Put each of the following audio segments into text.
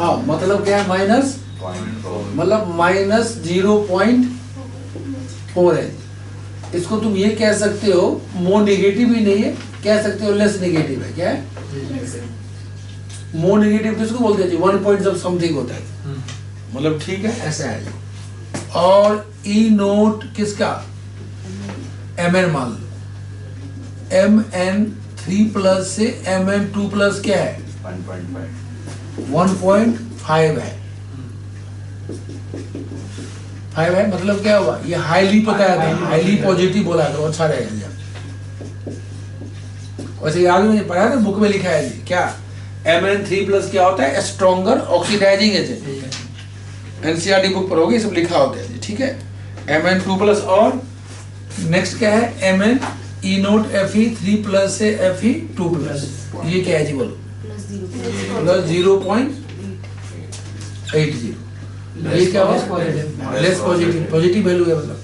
हाँ मतलब क्या है माइनस, मतलब माइनस 0.4 है। इसको तुम ये कह सकते हो मोर नेगेटिव ही नहीं है, कह सकते हो लेस नेगेटिव है। क्या है मोर नेगेटिव किसको बोलते हैं जी, 1 पॉइंट जब समथिंग होता है, मतलब ठीक है ऐसा है जी। और ई नोट किसका, mn मान लो, mn3+ से mn2+ क्या है 1.5 है, 5 है, मतलब क्या हुआ ये हाईली बताया था, हाईली पॉजिटिव बोला तो अच्छा रहेगा। वैसे आगे मैंने पढ़ा था बुक में लिखा है जी क्या, mn3+ क्या होता है, stronger oxidising agent, NCERT book पर होगी सब लिखा होता है जी, ठीक है। mn2+ और नेक्स्ट क्या है mn ई नोट Fe3+ से Fe2+, ये क्या है जी बोलो, प्लस 0.80, ये क्या है लेस पॉजिटिव, पॉजिटिव वैल्यू है मतलब।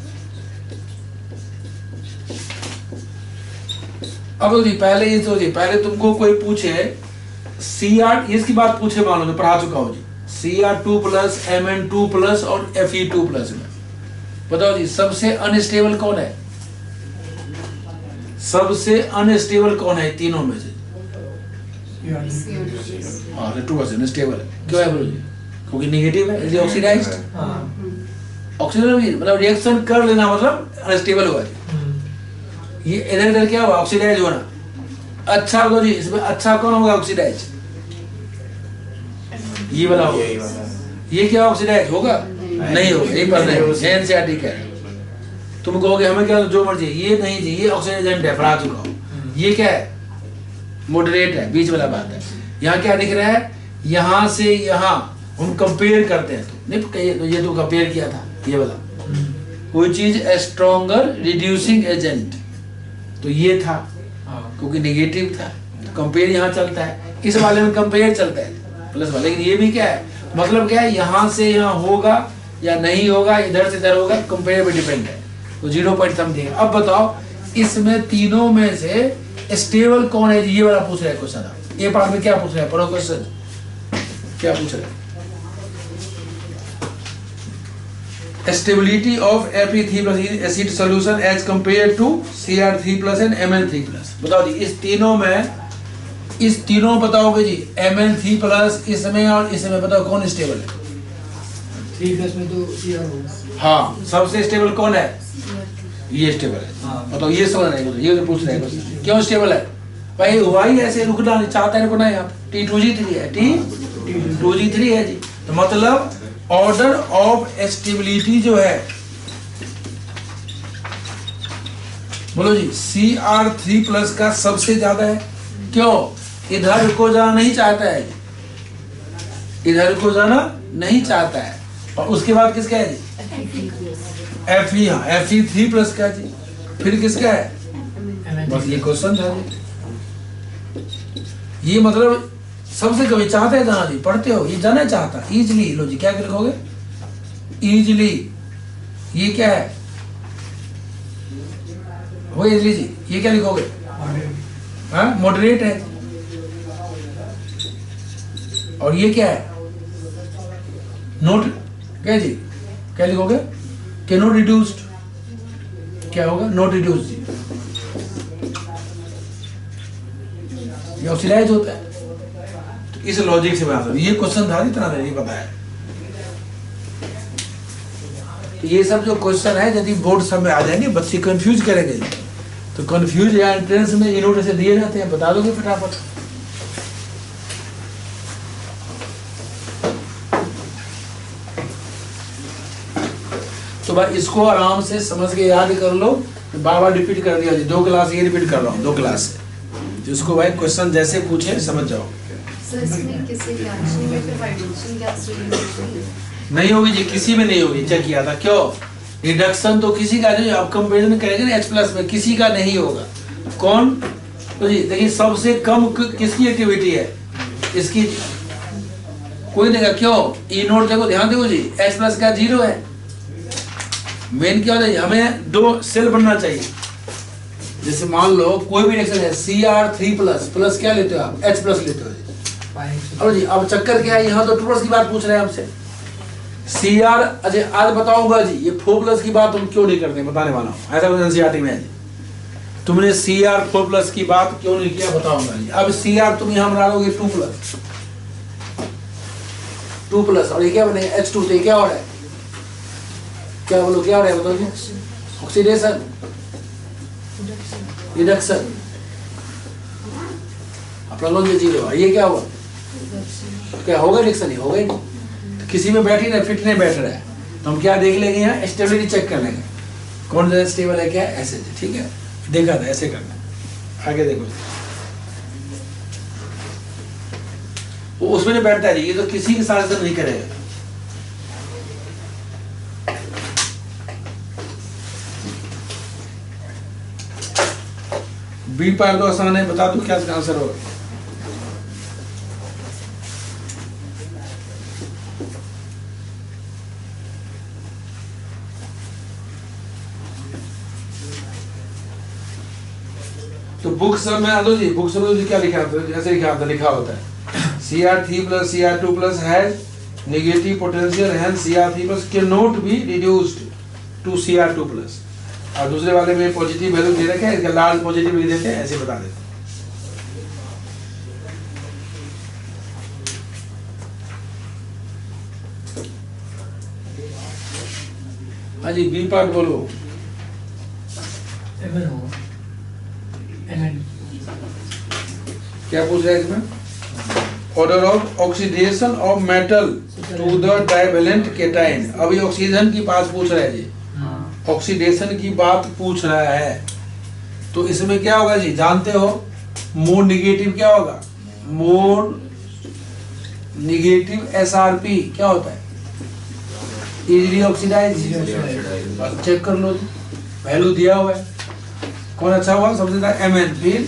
अब जी पहले ये सोचिए, पहले तुमको कोई पूछे Cr, इसकी बात पूछे मान लो मैं पढ़ा चुका हूँ जी, Cr2+ Mn2+ और Fe2+ में बताओ जी सबसे अनस्टेबल कौन है, सबसे अनस्टेबल कौन है तीनों में से, हाँ 2% स्टेबल है, क्यों है बोलो जी, क्योंकि नेगेटिव है, इज ऑक्सीडाइज्ड, ऑक्सीडाइज मतलब रिएक्शन कर लेना मतलब अनस्टेबल हुआ जी। ये इधर इधर क्या हुआ ऑक्सीडाइज होना, अच्छा बोलो जी इसमें अच्छा कौन होगा ऑक्सीडाइज, ये वाला होगा, ये क्या ऑक्सीडाइज होगा नहीं होगा, यही पढ़ रहे हो एनसीईआरटी कह रहे हो। तुम कहोगे हमें क्या जो मर्जी, ये नहीं जी ये ऑक्सीडेंट है, पढ़ा चुका हूं, ये क्या है मॉडरेट है, बीच वाला बात है। यहाँ क्या दिख रहा है, यहाँ से यहाँ हम कंपेयर करते हैं तो नहीं तो ये तो कंपेयर किया था ये वाला, कोई चीज स्ट्रॉन्गर रिड्यूसिंग एजेंट तो ये था क्योंकि नेगेटिव था, कंपेयर यहाँ चलता है, इस वाले में कंपेयर चलता है प्लस वाले, लेकिन ये भी क्या है मतलब क्या है यहाँ से यहाँ होगा या नहीं होगा, इधर से इधर होगा, कंपेयर पे डिपेंड है, तो 0 समथिंग। अब बताओ इसमें तीनों में से स्टेबल कौन है, ये वाला पूछ रहा है क्वेश्चन। ये पार्ट में क्या पूछ रहा है, पढ़ो क्वेश्चन क्या पूछ रहा है, stability of Fe3+ in acid solution as compare to Cr3+ and Mn3+। बताओ जी इस तीनों बताओगे जी, Mn3+ इसमें और इसमें बताओ कौन स्टेबल है, 3+ में तो Cr होगा, हाँ सबसे स्टेबल कौन है, ये स्टेबल है, बताओ ये समझ रहे हैं, ये तो पूछ रहे हैं क्यों स्टेबल है भाई, हुआ ही ऐसे रुकना नहीं चाहता है, रुकना यहाँ T2G3 है, T2G3 है जी, तो मतलब ऑर्डर ऑफ स्टेबिलिटी जो है बोलो जी Cr3+ का सबसे ज्यादा है, क्यों इधर को जाना नहीं चाहता है, इधर को जाना नहीं चाहता है, और उसके बाद किसका है जी Fe, हाँ Fe3+ का जी, फिर किसका है, बस ये क्वेश्चन था जी, ये मतलब सबसे कभी चाहते हैं जाना जी, पढ़ते हो ये जाना चाहता इजिली, लो जी क्या लिखोगे इजिली, ये क्या है वो इजिली जी, ये क्या लिखोगे हाँ मॉडरेट है, और ये क्या है नोट क्या जी, क्या लिखोगे के नोट रिड्यूस्ड, क्या होगा नोट रिड्यूस्ड जी, ये ऑक्सीडाइज होता है, तो इस लॉजिक से बना सकते, ये क्वेश्चन था इतना नहीं पता है। तो ये सब जो क्वेश्चन है यदि बोर्ड सब में आ जाएंगे बच्चे कंफ्यूज करेंगे, तो कंफ्यूज या एंट्रेंस में ये नोट ऐसे दिए जाते हैं, बता दोगे फटाफट। तो भाई इसको आराम से समझ के याद कर लो, बार बार रिपीट कर दिया जी, 2 क्लास ये रिपीट कर रहा हूँ 2 क्लास से, तो इसको भाई क्वेश्चन जैसे पूछे समझ जाओ। नहीं होगी जी, किसी में नहीं होगी, चेक किया था, क्यों रिडक्शन तो किसी का नहीं, आप कंपेरिजन करेंगे ना H+ में किसी का नहीं होगा, कौन तो जी देखिए सबसे कम किसकी एक्टिविटी है इसकी, कोई नहीं, क्यों ई नोट देखो ध्यान देखो जी H+ का 0 है, मेन क्या होता है हमें 2 सेल बनना चाहिए, जैसे मान लो कोई भी रिएक्शन है Cr3+ प्लस क्या लेते हो आप H+ लेते हो, अब जी अब चक्कर क्या है, यहाँ तो 2 प्लस की बात पूछ रहे हैं हमसे। सी आर, अच्छा आज बताऊंगा जी ये 4 प्लस की बात तुम क्यों नहीं करते, बताने वाला हूँ। ऐसा कुछ एनसीईआरटी में है जी, तुमने सी आर 4 प्लस की बात क्यों नहीं किया बताऊंगा जी। अब सी आर तुम यहाँ बना लोगे 2 प्लस और ये क्या बनेगा H2, तो ये क्या हो रहा है, क्या बोलो क्या हो रहा है बताओ जी, ऑक्सीडेशन रिडक्शन, अपना लोग ये चीज होगा, ये क्या हुआ, क्या होगा रिडक्शन, ही होगा ही नहीं। तो किसी में बैठी ना फिट नहीं बैठ रहा है तो हम क्या देख लेंगे, यहाँ स्टेबिलिटी चेक कर लेंगे कौन सा स्टेबल है, क्या है ऐसे, ठीक है देखा था ऐसे करना। आगे देखो वो उसमें नहीं बैठता है, ये तो किसी के साथ नहीं करेगा। बी पार दो आसान है, बता दो क्या इसका आंसर होगा। तो बुक सब में आदो जी, बुक सब में क्या लिखा होता है, ऐसे लिखा होता है Cr3 plus Cr2 plus has negative potential, hence Cr3 plus cannot be reduced to Cr2 plus। और दूसरे वाले में पॉजिटिव वैल्यू दे रखे हैं, इसका लार्ज पॉजिटिव लिख देते हैं, ऐसे बता देते हैं। हाँ जी बी पार्ट बोलो। क्या पूछ रहे हैं इसमें, order of oxidation of metal to the divalent cation. अभी ऑक्सीजन की बात पूछ रहा है जी, ऑक्सीडेशन की बात पूछ रहा है, तो इसमें क्या होगा जी जानते हो, मोर निगेटिव क्या होगा, मोर निगेटिव SRP क्या होता है, इजीली ऑक्सीडाइज। चेक कर लो जी, वैल्यू दिया हुआ है, कौन अच्छा हुआ सबसे ज्यादा Mn, फिर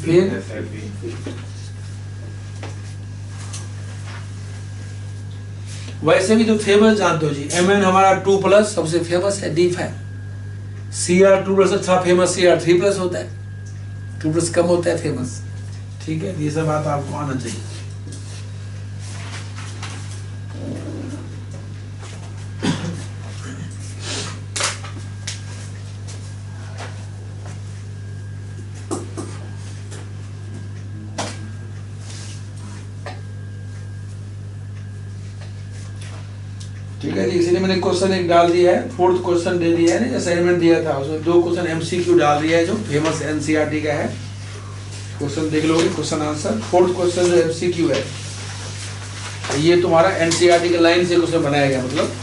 फिर वैसे भी तो फेमस जानते हो जी, Mn हमारा 2 प्लस सबसे फेमस है, D5। Cr2 प्लस अच्छा फेमस Cr3 प्लस होता है, 2 प्लस कम होता है फेमस, ठीक है ये सब बात आपको आना चाहिए। ठीक है जी, इसीलिए मैंने क्वेश्चन एक डाल दिया है, 4th क्वेश्चन दे दिया है ना, असाइनमेंट दिया था उसमें 2 क्वेश्चन MCQ डाल दिया है जो फेमस NCERT का है, क्वेश्चन देख लोगे क्वेश्चन आंसर। 4th क्वेश्चन जो MCQ है ये तुम्हारा NCERT के लाइन से क्वेश्चन बनाया गया, मतलब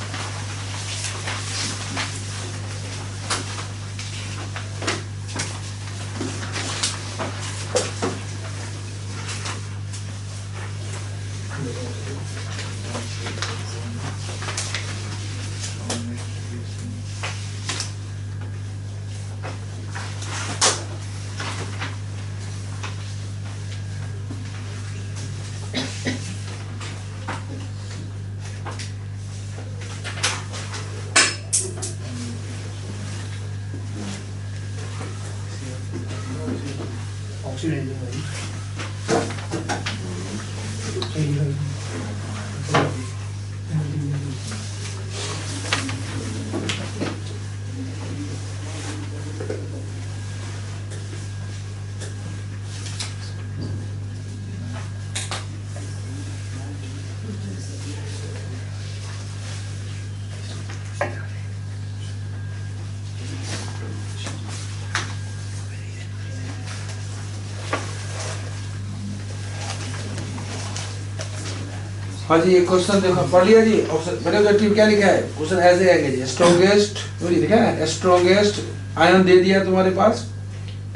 हाँ जी, एक क्वेश्चन देखो पढ़ लिया जी। मेरे ऑब्जेक्टिव क्या लिखा है, क्वेश्चन ऐसे आएंगे जी, स्ट्रॉन्गेस्ट लिखा है, स्ट्रॉन्गेस्ट आयन दे दिया तुम्हारे पास,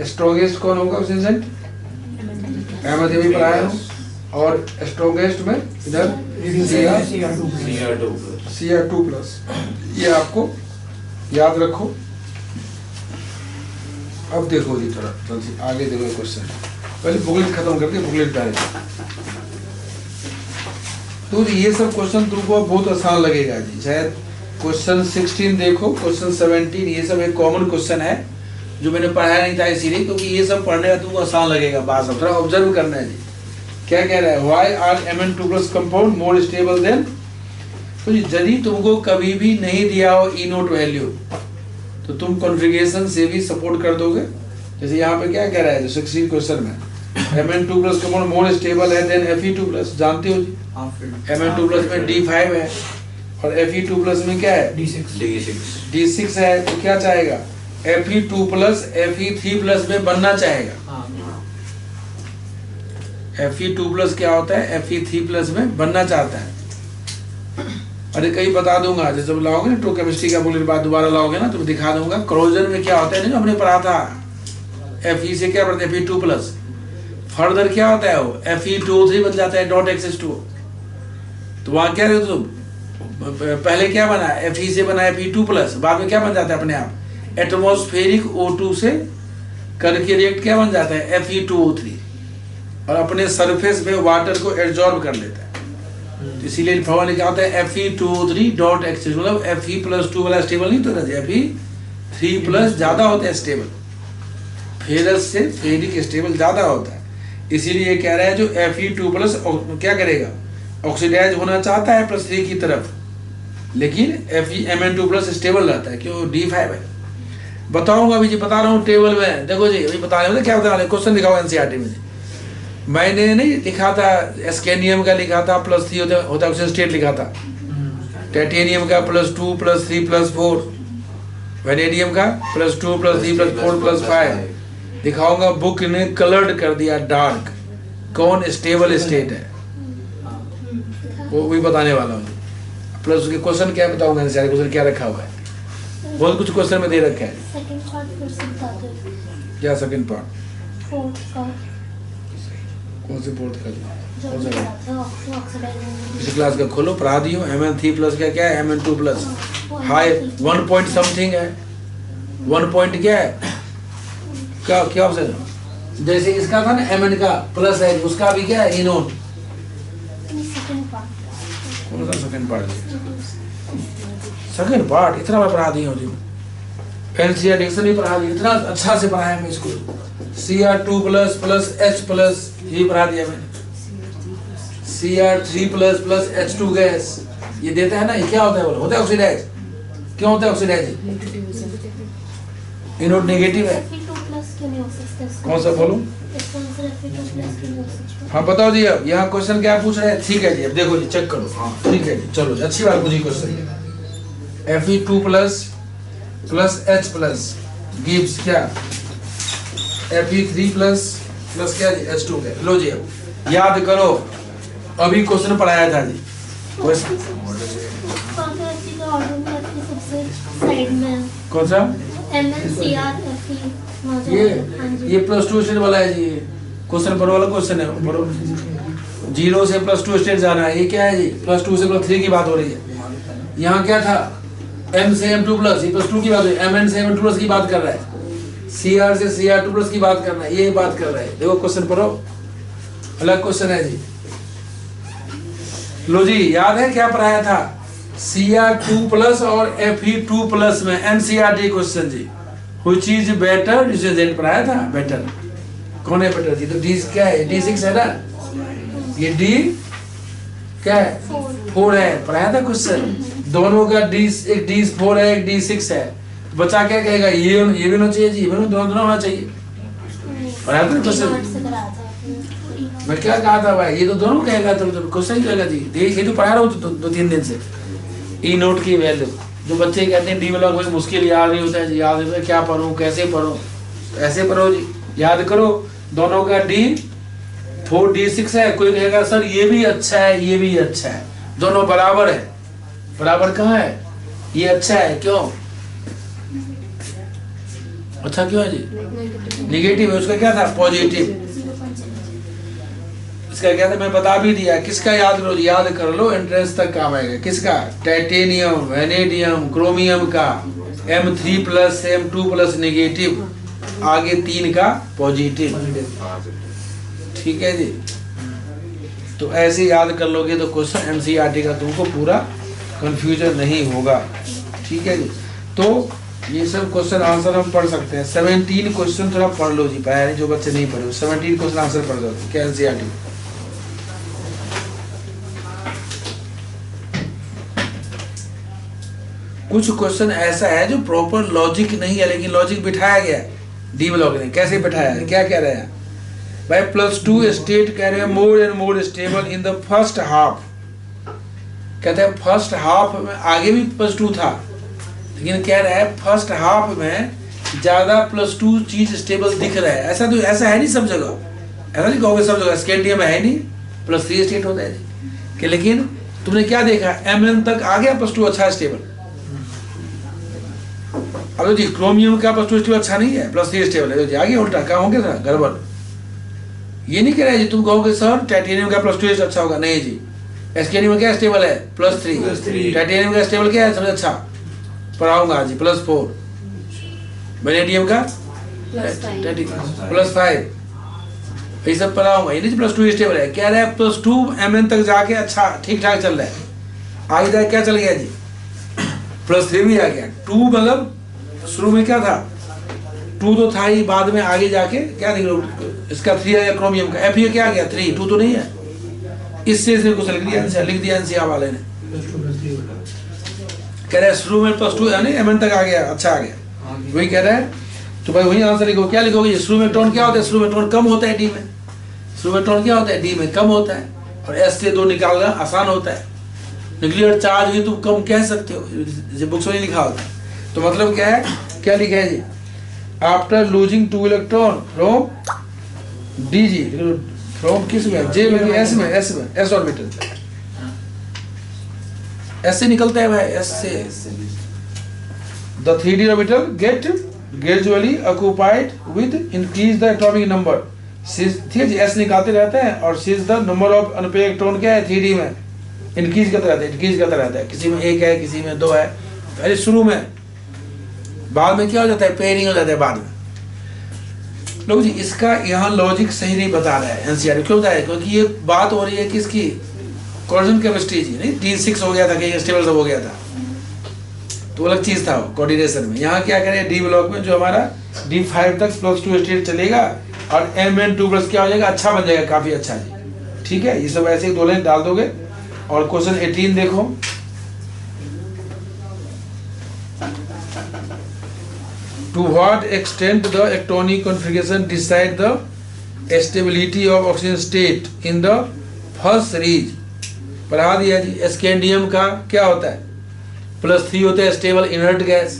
स्ट्रॉन्गेस्ट कौन होगा ऑक्सीजन, अहमद भी पढ़ाया हूँ, और स्ट्रॉन्गेस्ट में इधर Cr2 प्लस, ये आपको याद रखो। अब देखो जी थोड़ा जल्दी आगे देखो क्वेश्चन, पहले बुकलेट खत्म करके बुकलेट डालेंगे। तो ये सब क्वेश्चन तुमको बहुत आसान लगेगा जी, शायद क्वेश्चन 16 देखो, क्वेश्चन 17 ये सब एक कॉमन क्वेश्चन है, जो मैंने पढ़ाया नहीं था इसीलिए, क्योंकि ये सब पढ़ने का तुमको आसान लगेगा, बात सब थोड़ा ऑब्जर्व करना है जी। क्या कह रहा है, why are Mn2+ compound more stable than. तो यदि तुमको कभी भी नहीं दिया हो ई नोट वैल्यू तो तुम कॉन्फ़िगरेशन से भी सपोर्ट कर दोगे। जैसे यहाँ पे क्या कह रहा है, जो 16 क्वेश्चन में Mn2+ कंपाउंड मोर स्टेबल है देन Fe2+, जानते हो जी। Mn2+ में D5 है और Fe2+ में क्या है, D6 है। तो क्या चाहेगा, Fe2+ Fe3+ में बनना चाहेगा। Fe2+ क्या होता है, Fe3+ में बनना चाहता है। अरे कहीं बता दूंगा, जैसे जब लाओगे ना तो केमिस्ट्री का बोलने के बाद दोबारा लाओगे ना तो दिखा दूंगा क्रोजन में क्या होता है। नहीं हमने पढ़ा था Fe से क्या पढ़ते हैं, Fe2+। फर्दर क्या होता है वो Fe2O3 बन जाता है .H2। तो वहां क्या रहते तुम, पहले क्या बना, Fe से बना Fe2+, बाद में क्या बन जाता है अपने आप, एटमॉस्फेरिक O2 से करके रिएक्ट क्या बन जाता है, Fe2O3, और अपने सरफेस पे वाटर को एब्जॉर्ब कर लेता है। तो इसीलिए फॉर्मूला क्या होता है, Fe2O3.H, मतलब Fe+2 वाला स्टेबल नहीं तो Fe3+ ज्यादा होता है स्टेबल, फेरस से फेरिक स्टेबल ज्यादा होता है। इसीलिए कह रहा है जो Fe2+ क्या करेगा, ऑक्सीडाइज होना चाहता है +3 की तरफ, लेकिन Mn2+ स्टेबल रहता है, क्यों, D5 है। बताऊंगा अभी जी, बता रहा हूँ टेबल में, देखो जी अभी बता रहे हो क्या बता रहे, क्वेश्चन दिखाओ एनसीईआरटी में। मैंने नहीं लिखा था, एस्केनियम का लिखा था +3 होता है स्टेट लिखा था, टाइटेनियम का +2 +3 +4, वेनेडियम का +2 +3 +4 +5। दिखाऊंगा बुक ने कलर्ड कर दिया डार्क, कौन स्टेबल स्टेट है वो भी बताने वाला हूँ। प्लस उसके क्वेश्चन क्या बताऊंगा, सारे क्वेश्चन क्या रखा हुआ है, बहुत कुछ क्वेश्चन में दे रखा है। क्या सेकंड पार्ट, कौन से फोर्थ का, इस क्लास का खोलो, पढ़ा दियो। Mn3+ का क्या है, Mn2+ हाई 1 पॉइंट समथिंग है, 1 पॉइंट क्या है, क्या ऑप्शन, जैसे इसका था ना Mn का प्लस है, उसका भी क्या है, इनोन। कौन सा सेकंड पार्ट, सेकंड पार्ट इतना मैं पढ़ा दी हूँ, एनसीईआर डिक्शन भी पढ़ा दिया, इतना अच्छा से पढ़ाया मैं इसको। Cr2+ + H+ ये पढ़ा दिया मैंने, Cr3+ + H2 गैस ये देता है ना, ये क्या होता है, बोलो, होता है ऑक्सीडाइज। क्यों होता है ऑक्सीडाइज, इनोड नेगेटिव है। कौन सा बोलो, हाँ बताओ जी। अब यहाँ क्वेश्चन क्या पूछ रहे हैं, ठीक है जी, अब देखो जी चेक करो, हाँ ठीक है जी, चलो अच्छी बात पूछी क्वेश्चन। Fe2+ + H+ गिव्स क्या, Fe3+ क्या जी, H2 है। लो जी अब याद करो, अभी क्वेश्चन पढ़ाया था जी, कौन सा, ये +2 स्टेट वाला है जी, क्वेश्चन पर वाला क्वेश्चन है, 0 से +2 स्टेट जाना है। ये क्या है जी, +2 से +3 की बात हो रही है। यहाँ क्या था, M से M2+, ये +2 की बात है, Mn से Mn2+ की बात कर रहा है, Cr से Cr2+ की बात करना है, ये बात कर रहा है। देखो क्वेश्चन पढ़ो, अलग क्वेश्चन है जी। लो जी याद है क्या पढ़ाया था, Cr2+ और Fe2+ में एनसीईआरटी क्वेश्चन जी, व्हिच इज बेटर डिटर्जेंट पढ़ाया था, बेटर कौन है बेटर जी, तो D क्या है, D6 है ना, ये D क्या है, 4 है, पढ़ाया था क्वेश्चन। दोनों का एक D4 है, एक D6 है, बच्चा क्या कहेगा, ये भी होना चाहिए जी, दोनों होना चाहिए, पढ़ाया था क्वेश्चन। मैं क्या कहा था भाई, ये तो दोनों कहेगा, तो क्वेश्चन ही कहेगा जी, ये तो पढ़ा रहा हूँ 2-3 दिन से। ई नोट की वैल्यू, जो बच्चे कहते हैं डी ब्लॉक में मुश्किल याद नहीं होता है जी, याद होता है क्या पढ़ूं कैसे पढ़ूं, ऐसे पढ़ो जी, याद करो। दोनों का D4 D6 है, कोई कहेगा सर ये भी अच्छा है ये भी अच्छा है, दोनों बराबर है, बराबर कहाँ है, ये अच्छा है, क्यों अच्छा क्यों है जी, नेगेटिव है, उसका क्या था, पॉजिटिव, इसका क्या था मैं बता भी दिया। किसका याद करो, याद कर लो, एंट्रेंस तक काम आएगा। किसका, टाइटेनियम, वेनेडियम, क्रोमियम का M3+ M2+ नेगेटिव, आगे 3 का पॉजिटिव, ठीक है जी। तो ऐसे याद कर लोगे तो क्वेश्चन एनसीईआरटी का तुमको पूरा कंफ्यूजन नहीं होगा, ठीक है जी। तो ये सब क्वेश्चन आंसर हम पढ़ सकते हैं। 17 क्वेश्चन थोड़ा पढ़ लो जी, पाया नहीं जो बच्चे नहीं पढ़े 17 क्वेश्चन आंसर पढ़ दो क्या एनसीईआरटी। कुछ क्वेश्चन ऐसा है जो प्रॉपर लॉजिक नहीं है, लेकिन लॉजिक बिठाया गया है डी ब्लॉक ने। कैसे बिठाया है, क्या कह रहे हैं भाई, +2 स्टेट कह रहे हैं more and more stable in the first half. कहते हैं फर्स्ट हाफ में आगे भी +2 था, लेकिन कह रहा है फर्स्ट हाफ में ज्यादा +2 चीज स्टेबल दिख रहा है। ऐसा तो ऐसा है नहीं सब जगह, ऐसा नहीं कहोगे सब जगह स्कैंडियम में है नहीं +3 स्टेट होता है जी कि, लेकिन तुमने क्या देखा Mn तक आ गया +2 अच्छा स्टेबल। अब जी क्रोमियम का +2 स्टेबल अच्छा नहीं है, +3 स्टेबल है जी, आगे उल्टा क्या होंगे सर गड़बड़। ये नहीं कह रहे जी तुम कहोगे सर टाइटेनियम का +2 अच्छा होगा, नहीं जी। स्कैंडियम क्या स्टेबल है +3, टाइटेनियम का स्टेबल क्या है सबसे अच्छा पढ़ाऊंगा आज जी +4, वेनेडियम का +5, ये सब पढ़ाऊंगा। ये नहीं +2 स्टेबल है, कह रहा है +2 Mn तक जाके अच्छा ठीक ठाक चल रहा है। आगे जाके क्या चल गया जी +3 भी आ गया। 2 मतलब शुरू में क्या था 2 तो था ही, बाद में आगे जाके क्या देख लो इसका 3 है क्रोमियम का, Fe क्या आ गया 3, 2 तो नहीं है। इससे कुछ लिख दिया एनसीईआर वाले ने, कह रहे शुरू में +2 यानी Mn तक आ गया अच्छा आ गया, वही कह रहा है। तो भाई वही आंसर लिखो, क्या लिखोगे शुरू में टोन क्या होता है, शुरू में टोन कम होता है डी में, शुरू में टोन क्या होता है डी में कम होता है, और S से 2 निकालना आसान होता है। न्यूक्लियर चार्ज भी तुम कम कह सकते हो, बुक्स में नहीं लिखा होता। तो मतलब क्या है, क्या लिखा है जी, after losing 2 electron from D जी, फ्रॉम किस में जे में एस में, एस ऑर्बिटल एस से निकलता है भाई, एस से the 3d orbital get gradually occupied with increase the atomic number. ठीक है जी, एस निकालते रहते हैं और since the number of unpaired electron क्या है 3d में इंक्रीज करता रहता है, किसी में 1 है किसी में 2 है पहले शुरू में, बाद में क्या हो जाता है पेयरिंग हो जाता है बाद में। लोग जी इसका यहाँ लॉजिक सही नहीं बता रहा है एनसीईआरटी, क्यों बता रहा है, क्योंकि ये बात हो रही है किसकी कोऑर्डिनेशन केमिस्ट्री जी, नहीं D6 हो गया था कि स्टेबल सब हो गया था, तो अलग चीज था कोऑर्डिनेशन में। यहाँ क्या करें डी ब्लॉक में जो हमारा D5 तक +2 स्टेट चलेगा और Mn2+ क्या हो जाएगा अच्छा बन जाएगा, काफी अच्छा जी। ठीक है, ये सब ऐसे ही 2 लाइन डाल दोगे। और क्वेश्चन 18 देखो, to what extent the atomic configuration decide the stability of oxygen state in the first series। पढ़ा दिया जी। स्कैंडियम का क्या होता है +3 होता है स्टेबल इनर्ट गैस,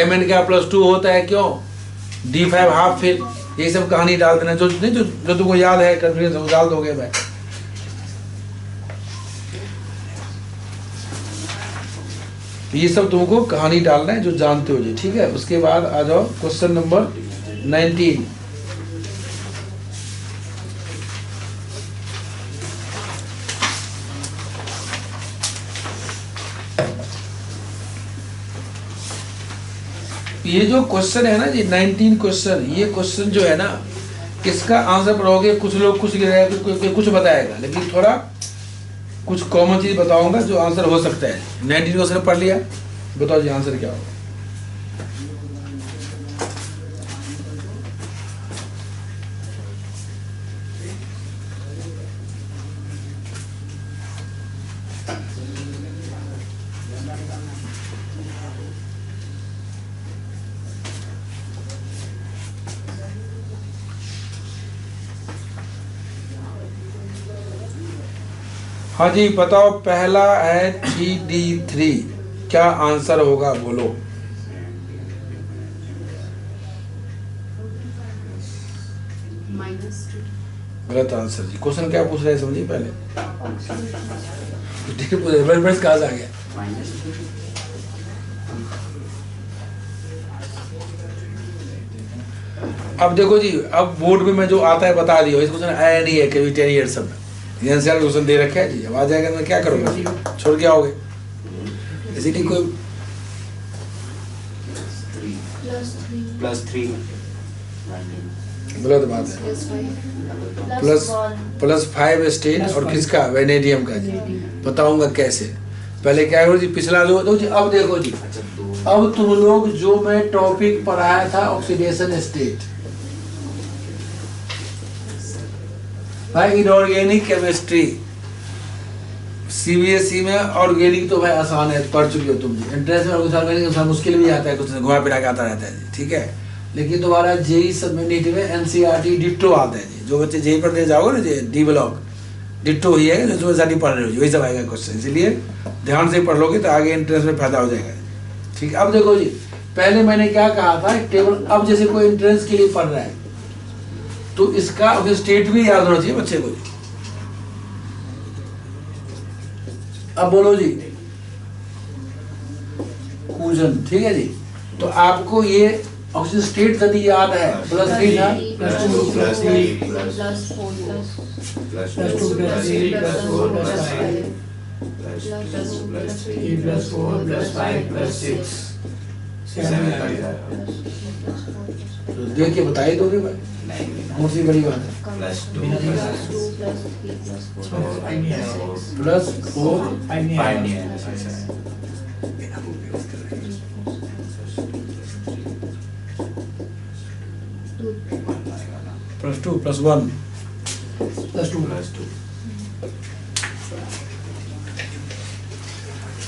Mn का +2 होता है क्यों D5 हाफ, फिर ये सब कहानी डाल देना जो तुमको याद है कन्फ्यूजन डाल दोगे भाई। ये सब तुमको कहानी डालना है जो जानते हो जी, ठीक है। उसके बाद आ जाओ क्वेश्चन नंबर 19। ये जो क्वेश्चन है ना जी 19 क्वेश्चन, ये क्वेश्चन जो है ना इसका आंसर पढ़ोगे, कुछ लोग कुछ बताएगा, लेकिन थोड़ा कुछ कॉमन चीज बताऊंगा जो आंसर हो सकता है। 19 क्वेश्चन पढ़ लिया, बताओ जी आंसर क्या होगा। हाँ जी बताओ, पहला है 3d3, क्या आंसर होगा बोलो। गलत आंसर जी। क्वेश्चन क्या पूछ रहे हैं समझिए पहले, बस कहाँ से आ गया। अब देखो जी, अब बोर्ड में मैं जो आता है बता दिया, इस क्वेश्चन आया नहीं है कभी 10 ईयर सब एनसीईआरटी क्वेश्चन दे रखा है जी, अब आ जाएगा तो मैं क्या करूँगा, छोड़ के आओगे इसीलिए कोई +3 गलत बात है। +5 स्टेट और किसका वेनेडियम का जी, बताऊंगा कैसे। पहले क्या करो जी, पिछला लो तो जी, अब देखो जी अब तुम लोग जो मैं टॉपिक पढ़ाया था ऑक्सीडेशन स्टेट, भाई इनऑर्गेनिक केमिस्ट्री सीबीएसई में, ऑर्गेनिक तो भाई आसान है, पढ़ चुके हो तुम जी। एंट्रेंस में ऑर्गेनिक मुश्किल भी आता है, कुछ घुमा फिरा के आता रहता है जी, ठीक है। लेकिन तुम्हारा जेई सबमिटेड में एनसीईआरटी डिट्टो आता है जी। जो बच्चे जेई पढ़ने जाओगे ना जी, डी ब्लॉक डिट्टो ही है जो तुम एसआरटी पढ़ रहे हो, वही सब आएगा क्वेश्चन। इसलिए ध्यान से पढ़ लोगे तो आगे एंट्रेंस में फायदा हो जाएगा, ठीक है। अब देखो जी, पहले मैंने क्या कहा था, टेबल। अब जैसे कोई एंट्रेंस के लिए पढ़ रहा है तो इसका स्टेट भी याद होना चाहिए बच्चे को। अब बोलो जी कूजन, ठीक है जी। तो आपको ये ऑक्सीजन स्टेट यदि याद है, प्लस 3 था, plus 2 plus 3 plus 4 plus 2 plus 3 plus 4 plus 5 plus 3 plus 4 plus 5 plus 6 7 तो देख के बताइए दोगे भाई, कौन सी बड़ी बात है। प्लस 2 प्लस 4 5 नहीं है। Plus 2 plus 1 plus 2 plus 2।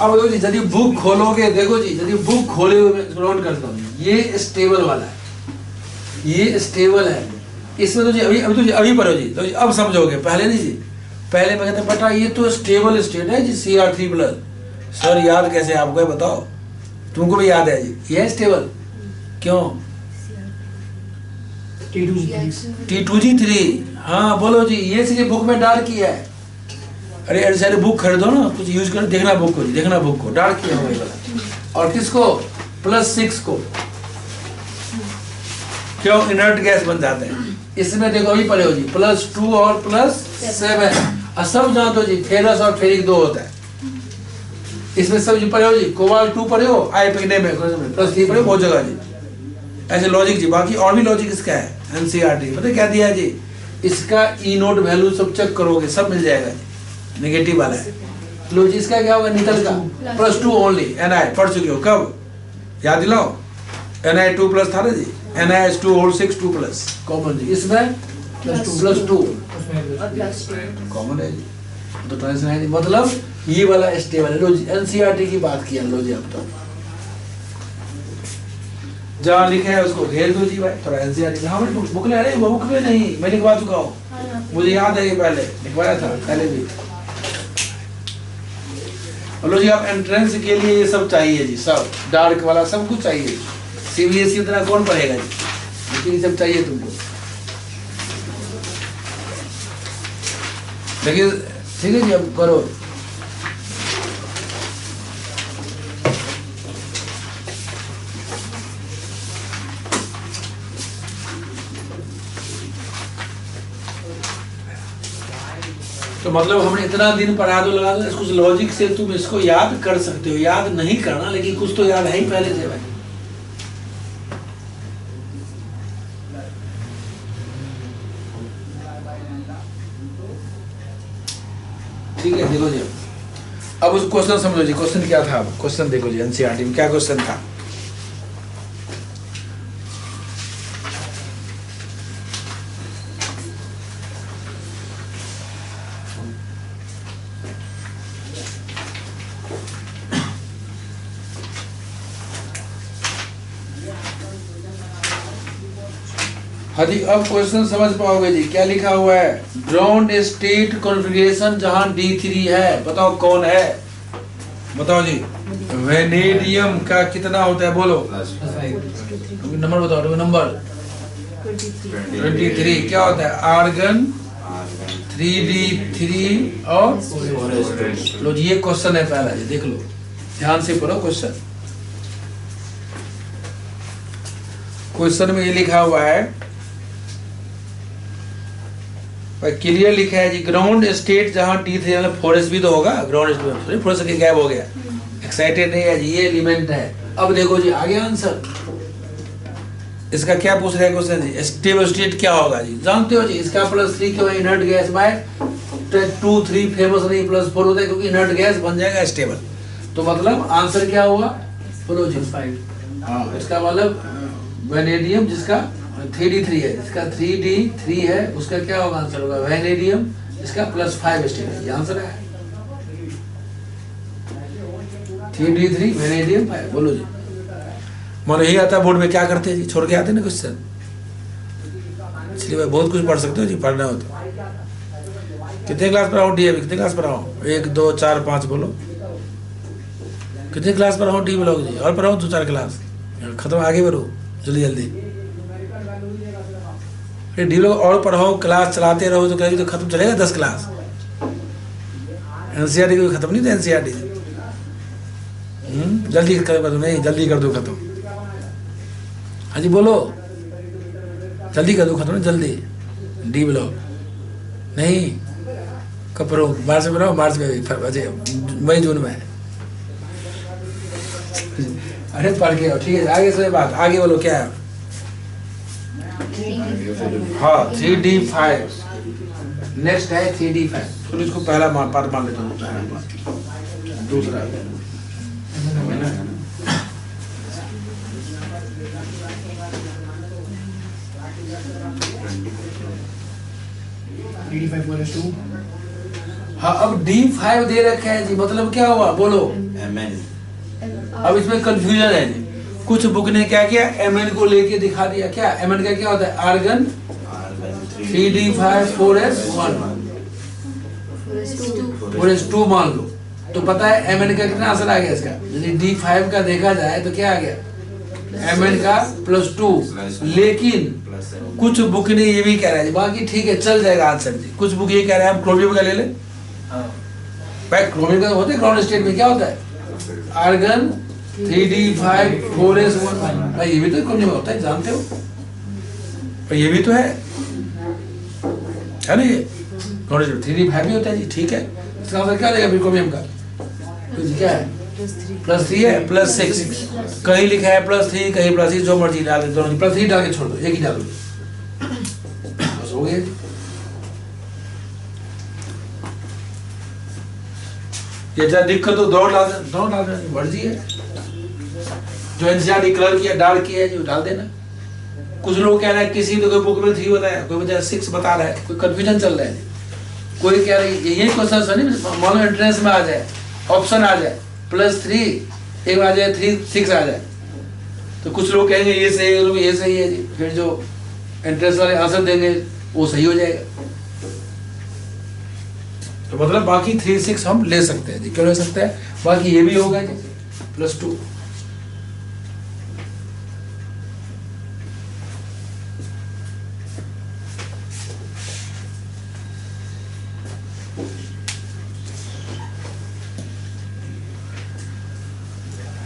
अब देखो जी, यदि बुक खोलोगे, देखो जी यदि बुक खोले हुए मैं नोट करता हूँ, ये स्टेबल वाला है, ये स्टेबल है। इसमें तो जी अभी पढ़ो जी, तो जी अब समझोगे, पहले नहीं जी। पहले मैं कहता बेटा ये तो स्टेबल स्टेट है जी, Cr3 प्लस। सर याद कैसे आपको है बताओ, तुमको भी याद है जी, ये है स्टेबल। क्यों? T2G3। हाँ बोलो जी, ये सिर्फ बुक में डाल किया है। अरे ऐसे सारे बुक खरीदो ना, कुछ यूज करो, देखना बुक को, देखना बुक को, डाल किया हुआ वाला। और किसको? +6 को। क्यों? इनर्ट गैस बन जाते हैं। इसमें देखो अभी पढ़े हो जी, +2 और +7। और सब जानते हो जी, फेरस और फेरिक 2 होता है। इसमें सब जी पढ़े हो जी, कोबाल्ट 2 पढ़े हो, आई पिकने में +3 पढ़े हो, बहुत जगह जी। ऐसे लॉजिक जी, बाकी और भी लॉजिक इसका है एनसीईआरटी। पता क्या दिया है जी, इसका ई नोट वैल्यू सब चेक करोगे, सब मिल जाएगा जी। नेगेटिव वाला है। लो जी, इसका क्या होगा निकल का? +2 ओनली। Ni पढ़ चुके हो, कब याद दिलाओ? Ni2+ था ना जी, NiH2 होल 6 2+ कॉमन जी। इसमें +2 कॉमन है जी, तो ट्रांसलेशन है जी। मतलब ये वाला स्टेबल है। लो जी, एनसीईआरटी की बात किया। लो जी, अब तो जहाँ लिखे है उसको घेर दो जी भाई, थोड़ा एनसीईआरटी। हाँ मैंने बुक ले रहे, वो बुक में नहीं, मैं लिखवा चुका हूँ, मुझे याद है, ये पहले लिखवाया था पहले भी। लो जी, आप एंट्रेंस के लिए ये सब चाहिए जी, सब डार्क वाला सब कुछ चाहिए। सीबीएसई इतना कौन पढ़ेगा जी, लेकिन ये सब चाहिए तुमको। देखिए ठीक है जी, अब करो। तो मतलब हमने इतना दिन पढ़ा दो, लगा दो, कुछ लॉजिक से तुम इसको याद कर सकते हो। याद नहीं करना, लेकिन कुछ तो याद है ही पहले से भाई। ठीक है, देखो जी अब उस क्वेश्चन समझो जी। क्वेश्चन क्या था? क्वेश्चन देखो जी, एनसीईआरटी में क्या क्वेश्चन था। हाँ जी, अब क्वेश्चन समझ पाओगे जी। क्या लिखा हुआ है? ग्राउंड स्टेट कॉन्फ़िगरेशन जहां D3 है, बताओ कौन है? बताओ जी। वेनेडियम का कितना होता है, बोलो नंबर बताओ। नंबर 23। क्या होता है? आर्गन 3D3 और लो जी, ये क्वेश्चन है पहला जी, देख लो ध्यान से पढ़ो क्वेश्चन। क्वेश्चन में ये लिखा हुआ है, क्लियर लिखा है जी, ग्राउंड स्टेट जहां T3 मतलब फॉरेस्ट भी तो होगा, ग्राउंड स्टेट फॉरेस्ट के गैप हो गया, एक्साइटेड नहीं है जी, ये एलिमेंट है। अब देखो जी आगे आंसर इसका क्या पूछ रहा है क्वेश्चन जी, स्टेबल स्टेट क्या होगा जी, जानते हो जी। इसका +3 क्यों है? इनर्ट गैस बाय 2 3 फेमस नहीं, +4 होता है क्योंकि इनर्ट गैस बन जाएगा स्टेबल। तो मतलब आंसर क्या होगा? बोलो जी। 5। हाँ, इसका मतलब वेनेडियम जिसका 3d3 है, जिसका 3d3 है उसका क्या होगा आंसर होगा वेनेडियम इसका +5 स्टेट है, ये आंसर है 3d3 वेनेडियम 5। बोलो जी। मानो यही आता बोर्ड में, क्या करते हैं जी, छोड़ के आते ना क्वेश्चन, इसलिए मैं बहुत कुछ पढ़ सकते हो जी, पढ़ना हो तो। कितने क्लास पर आऊँ डी, अभी कितने क्लास पर आऊँ? 1 2 4 5 बोलो, कितने क्लास पर आऊँ डी ब्लॉक जी? और पढ़ाऊँ 2 4 क्लास खत्म, आगे बढ़ो जल्दी जल्दी। डी ब्लॉक और पढ़ाओ, क्लास चलाते रहो तो कहेगी तो खत्म चलेगा 10 क्लास। एनसीईआरटी कोई खत्म नहीं था, एनसीईआरटी जल्दी कर दो, नहीं जल्दी कर दो खत्म। हाँ जी बोलो, जल्दी कर दो खत्म, जल्दी। डी ब्लॉक नहीं कब पढ़ो? मार्च में बनाओ, मार्च में, मई जून में। अरे पढ़ के आओ, ठीक है आगे से बात, आगे बोलो क्या है? हाँ 3d5 नेक्स्ट है 3d5। तो इसको पहला पार्ट मान लेता हूँ, दूसरा3d5 हाँ अब d5 दे रखा है जी, मतलब क्या हुआ बोलो? अब इसमें कंफ्यूजन है जी, कुछ बुक ने क्या किया, mn को लेके दिखा दिया। क्या mn का क्या होता है? आर्गन 3d5 4s1 4s2 मान लो, तो पता है mn का कितना आंसर आ गया इसका? यदि d5 का देखा जाए तो क्या आ गया? mn का +2। लेकिन कुछ बुक ने ये भी कह रहा है, बाकी ठीक है चल जाएगा आंसर जी। कुछ बुक ये कह रहे हैं हम क्रोमियम का ले ले, भाई क्रोमियम का होता है ग्राउंड स्टेट में, क्या होता है? आर्गन 3d5 4s1, भाई ये भी तो क्रोमियम होता है, जानते हो? पर ये भी तो है ना, ये ग्राउंड स्टेट 3d5 भी होता है जी, ठीक है। इसका आंसर क्या देगा क्रोमियम का? तो क्या है? +3 है, +6, कहीं लिखा है +3 कहीं +3, जो मर्जी डाल दे, दोनों +3 डाल के छोड़ दो, एक ही डालो बस हो गया। ये जब दिक्कत तो दौड़ डाल दे, मर्जी है। जो एनसीईआरटी कलर किया डाल किया है जो डाल देना। कुछ लोग कह रहे हैं किसी ने कोई बुक में 3 बताया, कोई वजह 6 बता रहा है, कोई कंफ्यूजन चल रहा है। कोई कह रहा है यही क्वेश्चन नहीं, मान लो एंट्रेंस में आ जाए, ऑप्शन आ जाए +3 एक आ जाए 3 6 आ जाए, तो कुछ लोग कहेंगे ये सही है, ये सही है जी, फिर जो एंट्रेंस वाले आंसर देंगे वो सही हो जाएगा। तो मतलब बाकी 3 6 हम ले सकते हैं जी, क्यों ले सकते हैं? बाकी ये भी होगा जी +2।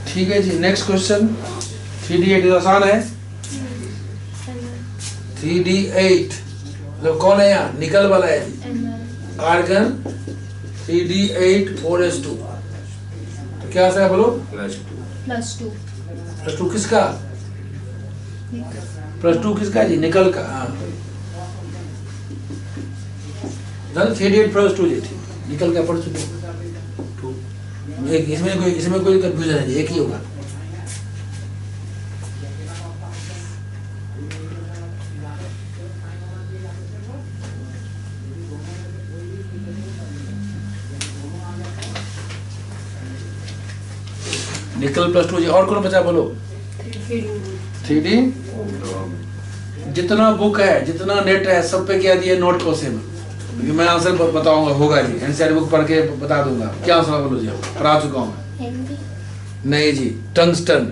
ठीक है जी, नेक्स्ट क्वेश्चन 3d8 आसान है। 3d8 मतलब कौन है यहाँ? निकल वाला है जी, आर्गन 3d8 4s2, तो क्या आंसर है बोलो? +2 किसका? +2 किसका जी? निकल का। हाँ 3d8 +2 जी, ठीक, निकल का पढ़ चुके। इसमें कोई कंफ्यूजन है, एक ही होगा। निकल +2 जी। और कौन बचा बोलो? 3d। जितना बुक है, जितना नेट है, सब पे क्या दिया? Note question. मैं आंसर बताऊंगा, होगा जी, एनसीईआरटी बुक पढ़ के बता दूंगा। क्या आंसर बोलो जी? पढ़ा चुका हूँ। नहीं जी, टंगस्टन।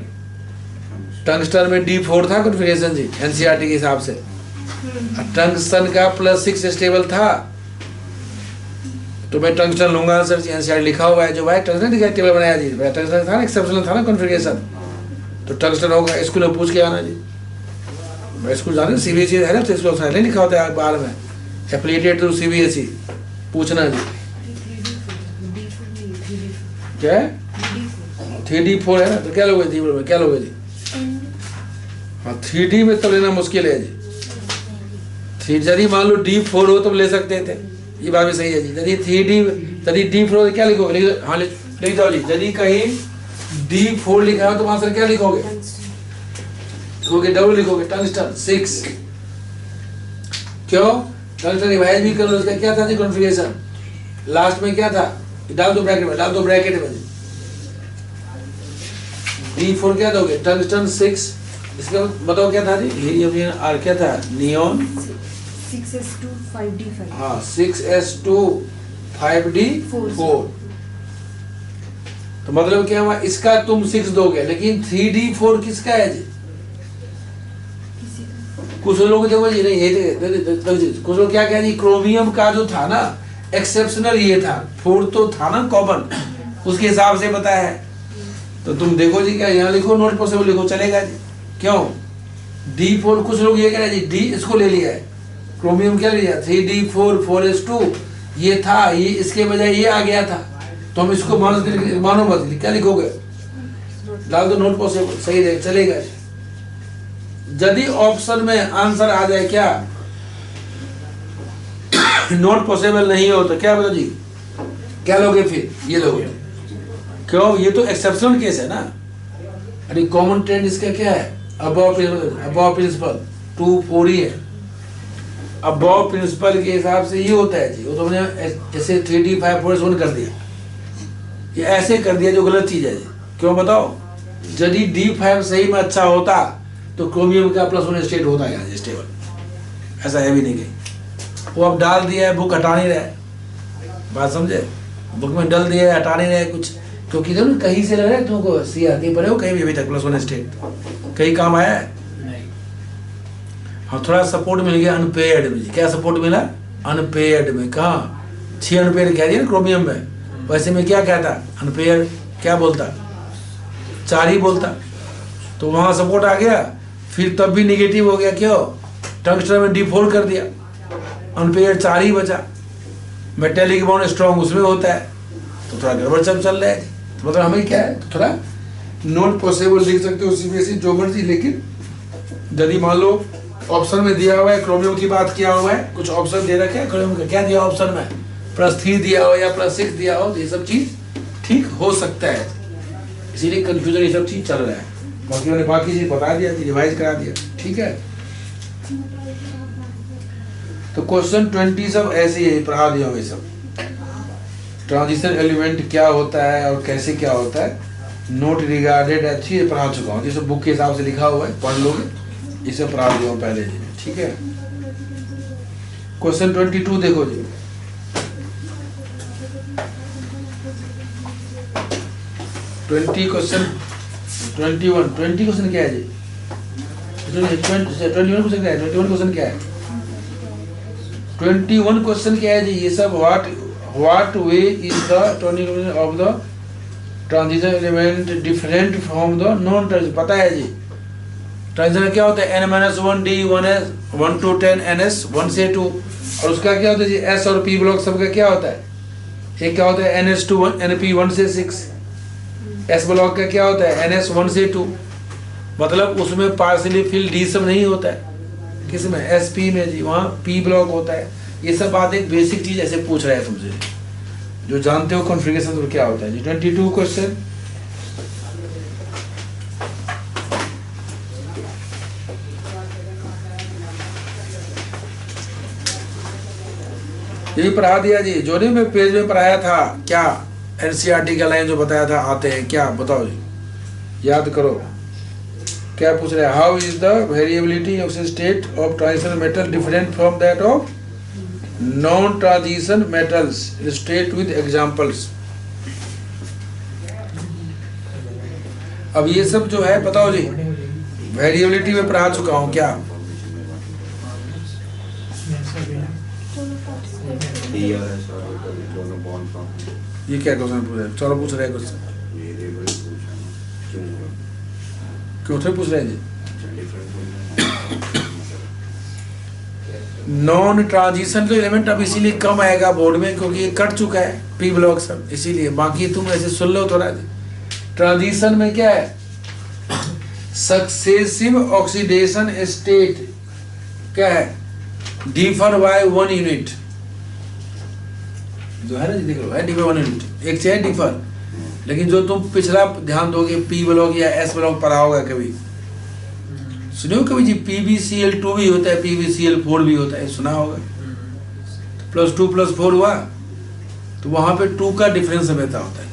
टंगस्टन में D4 था कॉन्फ़िगरेशन जी, एनसीईआरटी के हिसाब से। टंगस्टन का +6 स्टेबल था, तो मैं टंगस्टन लूंगा आंसर जी। एनसीईआरटी लिखा हुआ है जो भाई टंगस्टन का टेबल बनाया जी, टंगस्टन था ना, एक्सेप्शनल था ना कॉन्फ़िगरेशन, तो टंगस्टन होगा। स्कूल में पूछ के आना जी, मैं स्कूल जाने सीबीएसई है ना, तो स्कूल नहीं लिखा होता है बाहर में, एफिलिएटेड टू सीबीएसई, पूछना जी। क्या 3d4 है ना, तो क्या लोगे जी? क्या लोगे जी? हाँ 3d में तब लेना मुश्किल है जी। यदि मान लो D4 हो तब ले सकते थे, ये बात भी सही है जी। यदि 3d यदि D4 हो तो क्या लिखोगे? हाँ लिख दो जी। यदि कहीं D4 लिखा है तो आंसर क्या लिखोगे? लिखोगे डबल लिखोगे टंगस्टन 6। क्यों? टंगस्टन रिवाइज भी करो, उसका क्या था जी कॉन्फ़िगरेशन? लास्ट में क्या था? डाल दो ब्रैकेट में, डाल दो ब्रैकेट में। D4 क्या दोगे? टंगस्टन 6। इसका बताओ क्या था जी? हीलियम और क्या था? Neon 6s2 5d5। हाँ 6s2 5d4। तो मतलब क्या हुआ? इसका तुम 6 दोगे, लेकिन 3d4 किसका है जी? कुछ लोग देखो जी नहीं ये कुछ लोग क्या कह जी क्रोमियम का जो था ना एक्सेप्शनल ये था, 4 तो था ना कॉमन, उसके हिसाब से बताया है। तो तुम देखो जी क्या यहाँ लिखो, नोट पॉसिबल लिखो, चलेगा जी। क्यों? D4 कुछ लोग ये कह रहे हैं जी डी इसको ले लिया है, क्रोमियम क्या लिया 3d4 4s2 ये था, ये इसके बजाय ये आ गया था, तो हम इसको मानो मत, क्या लिखोगे? डाल दो नोट पॉसिबल, सही रहे चलेगा। यदि ऑप्शन में आंसर आ जाए क्या नोट पॉसिबल नहीं हो तो क्या बता जी क्या लोगे? फिर ये लोगे। क्यों? ये तो एक्सेप्शनल केस है ना। अरे कॉमन ट्रेंड इसका क्या है? अबव प्रिंसिपल 2 4 ही है। अबव प्रिंसिपल के हिसाब से ये होता है जी। वो तो हमने जैसे 3d5 4s1 कर दिया, ये ऐसे कर दिया जो गलत चीज है जी। क्यों बताओ? यदि D5 सही में अच्छा होता तो क्रोमियम का +1 स्टेट होता है स्टेबल, ऐसा है भी नहीं कहीं। वो अब डाल दिया है, बुक हटा नहीं रहा है, बात समझे? बुक में डाल दिया है, हटा नहीं रहा है कुछ, क्योंकि तो कहीं से लग रहा है तुमको सी आती पड़े हो कहीं भी अभी तक +1 स्टेट कहीं काम आया है नहीं। हाँ थोड़ा सपोर्ट मिल गया अनपेयर्ड में। क्या सपोर्ट मिला? अनपेयर्ड में। कहाँ? 6 अनपेयर्ड कह दिया ना क्रोमियम में, वैसे में क्या कहता? अनपेयर्ड क्या बोलता? 4 ही बोलता, तो वहाँ सपोर्ट आ गया। फिर तब भी निगेटिव हो गया। क्यों? टंगस्टन में D4 कर दिया, अनपेयर्ड 4 ही बचा। मेटेलिक बॉन्ड स्ट्रॉन्ग उसमें होता है, तो थोड़ा गड़बड़ सब चल रहा है। तो मतलब हमें क्या है, तो थोड़ा नॉट पॉसिबल लिख सकते हो CBSE जो मर्जी। लेकिन यदि मान लो ऑप्शन में दिया हुआ है क्रोमियम की बात किया हुआ है, कुछ ऑप्शन दे रखे हैं क्रोमियम का, क्या दिया ऑप्शन में? +3 दिया हो या +6 दिया हो, तो ये सब चीज ठीक हो सकता है। इसीलिए कंफ्यूजन ये सब चीज चल रहा है। बाकी मैंने बाकी चीज बता दिया, रिवाइज करा दिया, ठीक है। तो क्वेश्चन 20 सब ऐसे ही पढ़ा दिया हुआ सब। ट्रांजिशन एलिमेंट क्या होता है और कैसे क्या होता है, नोट रिगार्डेड अच्छी पढ़ा चुका हूँ। जैसे बुक के हिसाब से लिखा हुआ है, पढ़ लोगे, इसे पढ़ा दिया हूँ पहले जी, ठीक है। क्वेश्चन 22 देखो जी। क्वेश्चन 20 क्वेश्चन क्या है जी? 21 क्वेश्चन क्या है? 21 क्वेश्चन क्या है? 21 क्वेश्चन क्या है जी? ये सब what way is the transition of the transition element different from the non transition. पता है जी ट्रांजिशन क्या होता है? n-1d 1 to 10 ns 1 से 2। और उसका क्या होता है जी? s और p ब्लॉक सबका क्या होता है? एक क्या होता है ns2 np 1 से 6। एस ब्लॉक का क्या होता है? NS 1 से 2। मतलब उसमें पार्शियली फिल डी सब नहीं होता है, किसमें? SP में जी, वहाँ P ब्लॉक होता है। ये सब बात एक बेसिक चीज ऐसे पूछ रहा है तुमसे, जो जानते हो कॉन्फ़िगरेशन तो क्या होता है जी। 22 क्वेश्चन ये भी पढ़ा दिया जी, जो नहीं मैं पेज में पढ़ाया था। क्या NCERT का लाइन जो बताया था आते हैं क्या? बताओ जी, याद करो क्या पूछ रहे हैं? How is the variability of state of transition metal different from that of non transition metals, state with examples. अब ये सब जो है बताओ जी, वेरिएबिलिटी में पढ़ा चुका हूँ क्या? ये क्या क्वेश्चन पूछ रहे हैं? चलो पूछ रहे हैं क्वेश्चन, क्यों थे पूछ रहे हैं जी? नॉन ट्रांजिशन तो एलिमेंट अब इसीलिए कम आएगा बोर्ड में, क्योंकि ये कट चुका है P ब्लॉक सब, इसीलिए। बाकी तुम ऐसे सुन लो थोड़ा। ट्रांजिशन में क्या है? सक्सेसिव ऑक्सीडेशन स्टेट क्या है? डिफर बाय 1 यूनिट जो है ना जी, देख लो है डिफर 1 यूनिट, एक से है डिफर। लेकिन जो तुम पिछला ध्यान दोगे P ब्लॉक या S ब्लॉक पढ़ा होगा कभी, सुनियो कभी जी PbCl2 भी होता है, PbCl4 भी होता है, सुना होगा। +2 +4 हुआ तो वहां पे 2 का डिफरेंस हमेशा होता है।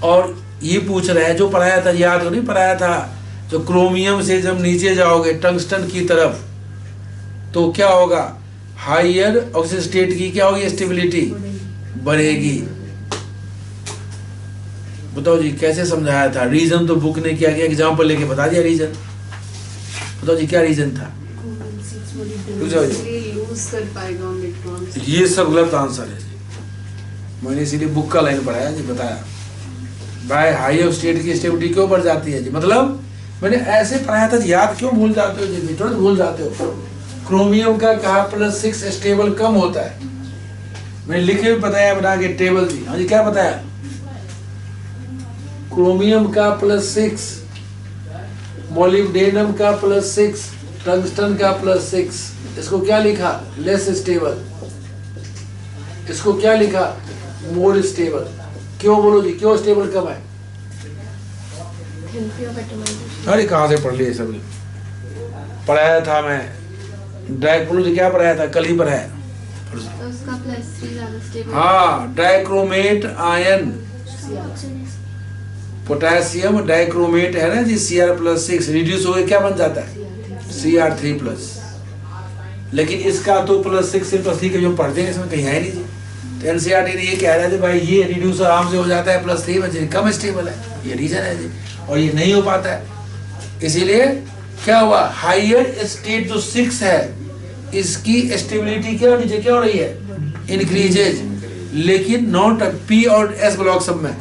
और ये पूछ रहा है जो पढ़ाया था, याद तो नहीं पढ़ाया था, जो क्रोमियम से जब नीचे जाओगे टंगस्टन की तरफ तो क्या होगा, हायर ऑक्सीजन स्टेट की क्या होगी, स्टेबिलिटी बढ़ेगी। बताओ जी कैसे समझाया था, रीजन तो बुक ने क्या किया, एग्जाम्पल लेके बता दिया रीजन। बताओ जी क्या रीजन था, ये सब गलत आंसर है जी। मैंने इसीलिए बुक का लाइन पढ़ाया जी, बताया बाय हाई स्टेट की स्टेबिलिटी क्यों बढ़ जाती है जी। मतलब मैंने ऐसे पढ़ाया था, याद क्यों भूल जाते हो जी, तुरंत भूल जाते हो। क्रोमियम का कहा +6 स्टेबल कम होता है, मैंने लिखे भी बताया बना के टेबल जी। हाँ जी क्या बताया, क्रोमियम का +6, मोलिब्डेनम का +6, टंगस्टन का +6, इसको क्या लिखा, लेस स्टेबल, इसको क्या लिखा, मोर स्टेबल। क्यों बोलो जी, क्यों स्टेबल कम है? अरे कहाँ से पढ़ लिए सब, पढ़ाया था मैं, डाइक्रोमेट जी क्या पढ़ाया था, कल ही पढ़ाया। तो उसका +3 ज्यादा स्टेबल। हाँ डाइक्रोमेट आयन, पोटेशियम डाइक्रोमेट है ना जी, Cr+6 रिड्यूस हो गया क्या बन जाता है, Cr3+। लेकिन इसका तो +6 से +3 का जो पढ़ते हैं इसमें कहीं है नहीं जी। तो NCERT ने ये कह रहा है भाई ये रिड्यूस आराम से हो जाता है +3 में, कम स्टेबल है, ये रीजन है जी। और ये नहीं हो पाता है, इसीलिए क्या हुआ, हायर स्टेट जो 6 है इसकी स्टेबिलिटी क्या नीचे क्या हो रही है, इंक्रीजेज, लेकिन नॉट P और S ब्लॉक सब में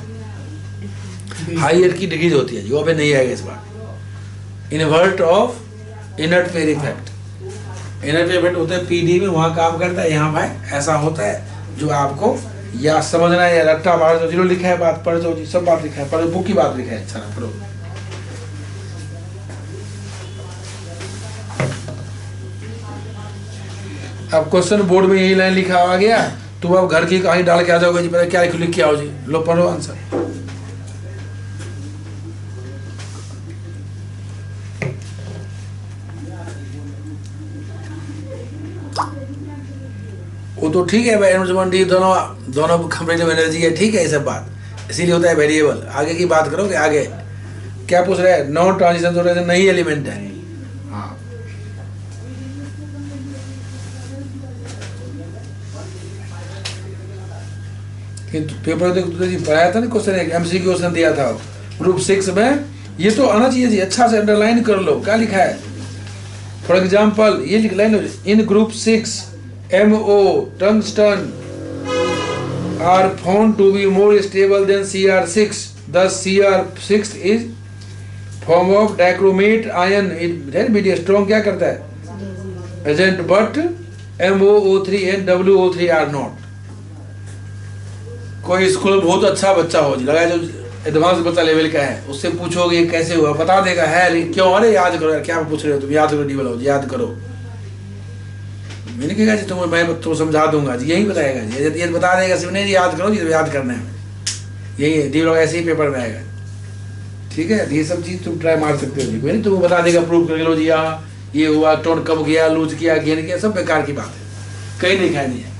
हायर की डिग्रीज होती है, जो अभी नहीं आएगा इस बार। Invert of inert pair effect, inert pair effect होता है PD में, वहां काम करता है, यहाँ भाई ऐसा होता है जो आपको या समझना है, या रट्टा मार दो, जो लिखा है बात पढ़ दो जी, सब बात लिखा है, पढ़ो बुक की बात लिखा है, अच्छा ना पढ़ो। अब क्वेश्चन बोर्ड में यही लाइन लिखा आ गया, तुम अब घर की कहानी डाल के आ जाओगे जी, पता क्या लिख के आओ जी, लो पढ़ो आंसर। वो तो ठीक है भाई, एनर्जी दोनों कंपेरेटिव एनर्जी है, ठीक है ये सब बात, इसीलिए होता है वेरिएबल। आगे की बात करोगे, आगे क्या पूछ रहे हैं, नॉन ट्रांजिशन तो नहीं एलिमेंट है। हाँ पेपर जी पढ़ाया था ना क्वेश्चन, एक MCQ क्वेश्चन दिया था ग्रुप 6 में, ये तो आना चाहिए जी, अच्छा से अंडरलाइन कर लो क्या लिखा है। फॉर एग्जाम्पल ये लिख line, in group 6 MO tungsten are found to be more stable than Cr6. Thus Cr6 is form of dichromate ion. It very strong क्या करता है agent, but MOO3 and WO3 are not. कोई school में बहुत अच्छा बच्चा हो जी, लगा जो एडवांस बच्चा लेवल का है, उससे पूछोगे कैसे हुआ, बता देगा है, लेकिन क्यों, अरे याद करो यार, क्या पूछ रहे हो तुम, याद करो डीवल हो जी, याद करो। मैंने कहा जी तुम्हें मैं तो समझा दूंगा जी, यही बताएगा जी, ये बता देगा सिर्फ नहीं जी याद करो जी, तो याद करना है, यही है डी ब्लॉक, ऐसे ही पेपर में आएगा, ठीक है। ये सब चीज़ तुम ट्राई मार सकते हो जी, कोई नहीं तुमको बता देगा, प्रूव कर लो जी, हाँ ये हुआ, टोन कब गया, लूज किया, गेन किया, सब बेकार की बात है, कहीं नहीं खाई नहीं है,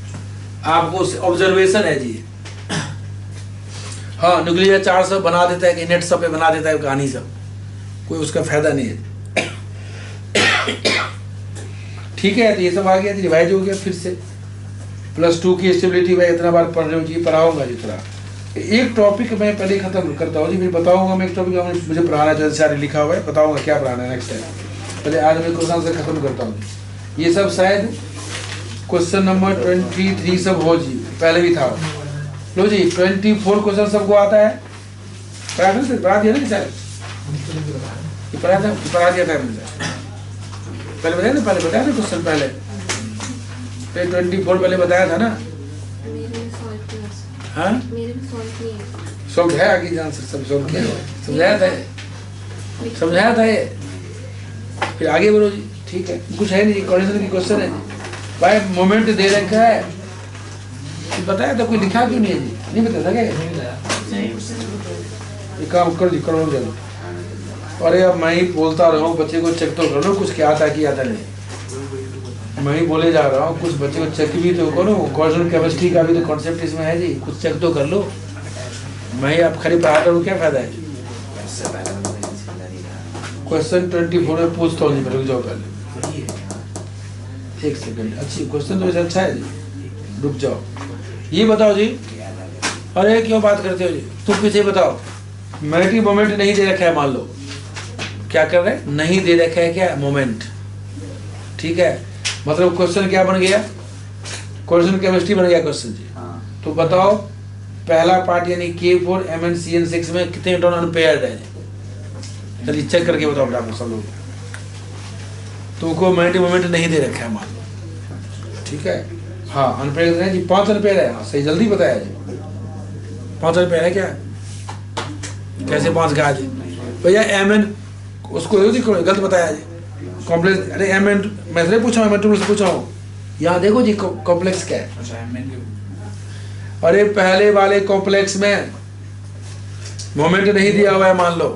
आपको ऑब्जर्वेशन है जी। हाँ न्यूक्लियर चार्ज सब बना देता है कि नेट सब पे बना देता है कहानी सब, कोई उसका फायदा नहीं है, ठीक है। तो ये सब आ गया, रिवाइज हो गया फिर से। +2 की स्टेबिलिटी भाई इतना बार पढ़ रहे हो जी, पढ़ाऊंगा जी थोड़ा, एक टॉपिक मैं पहले खत्म करता हूँ जी, फिर बताऊंगा मैं एक टॉपिक मुझे पढ़ाना जो सारे लिखा हुआ है, बताऊंगा क्या पढ़ाना है नेक्स्ट टाइम, पहले आज मैं क्वेश्चन से खत्म करता हूँ। ये सब शायद क्वेश्चन नंबर 23 सब हो जी, पहले भी था, लो जी 24 क्वेश्चन सबको आता है, पढ़ा दिया ना शायद, पढ़ा दिया था मुझे, पहले बताया ना, पहले बताया ना क्वेश्चन, पहले 24 पहले बताया था ना। हाँ सॉल्व है, आगे जान से सब सॉल्व किया, समझाया था ये, फिर आगे बोलो जी, ठीक है। कुछ है नहीं, कोऑर्डिनेशन की क्वेश्चन है भाई, मोमेंट दे रखा है, बताया तो कोई लिखा क्यों नहीं है जी, नहीं बता सके, ये काम कर दी, करो जल्दी। अरे अब मैं ही बोलता रहा हूँ, बच्चे को चेक तो कर लो कुछ क्या आता है, क्या आता नहीं। मैं ही बोले जा रहा हूँ, कुछ बच्चे को चेक भी तो करो। क्वांटम केमिस्ट्री का भी तो कॉन्सेप्ट इसमें है जी, कुछ चेक तो कर लो। मैं ही आप खाली पढ़ाता हूँ, क्या फायदा है। क्वेश्चन 24 में पूछता हूँ जी, रुक जाओ पहले 1 सेकंड। अच्छी क्वेश्चन तो वैसे अच्छा है जी, रुक जाओ। ये बताओ जी, अरे क्यों बात करते हो जी, तुम पीछे बताओ। मैग्नेटिक मोमेंट नहीं दे रखा है, मान लो क्या कर रहे हैं, नहीं दे रखा है क्या मोमेंट, ठीक है। मतलब क्वेश्चन क्या बन गया, क्वेश्चन केमिस्ट्री बन गया क्वेश्चन जी। तो बताओ पहला पार्ट यानी K4 MnCN6 में कितने इलेक्ट्रॉन अनपेयर्ड है। चलिए चेक करके बताओ आपको सब लोग। तुमको मैग्नेटिक मोमेंट नहीं दे रखा है मान लो, ठीक है। हाँ अनपेयर्ड है जी, 5 अनपेयर्ड है। हाँ सही, जल्दी बताया जी, 5 अनपेयर्ड है क्या, कैसे 5 कहा जी भैया। Mn उसको गलत बताया जी, कॉम्प्लेक्स। अरे Mn मैं से पूछा हूँ, मैं से पूछा हूँ, यहाँ देखो जी कॉम्प्लेक्स क्या है। अरे पहले वाले कॉम्प्लेक्स में मोमेंट नहीं दिया हुआ है मान लो,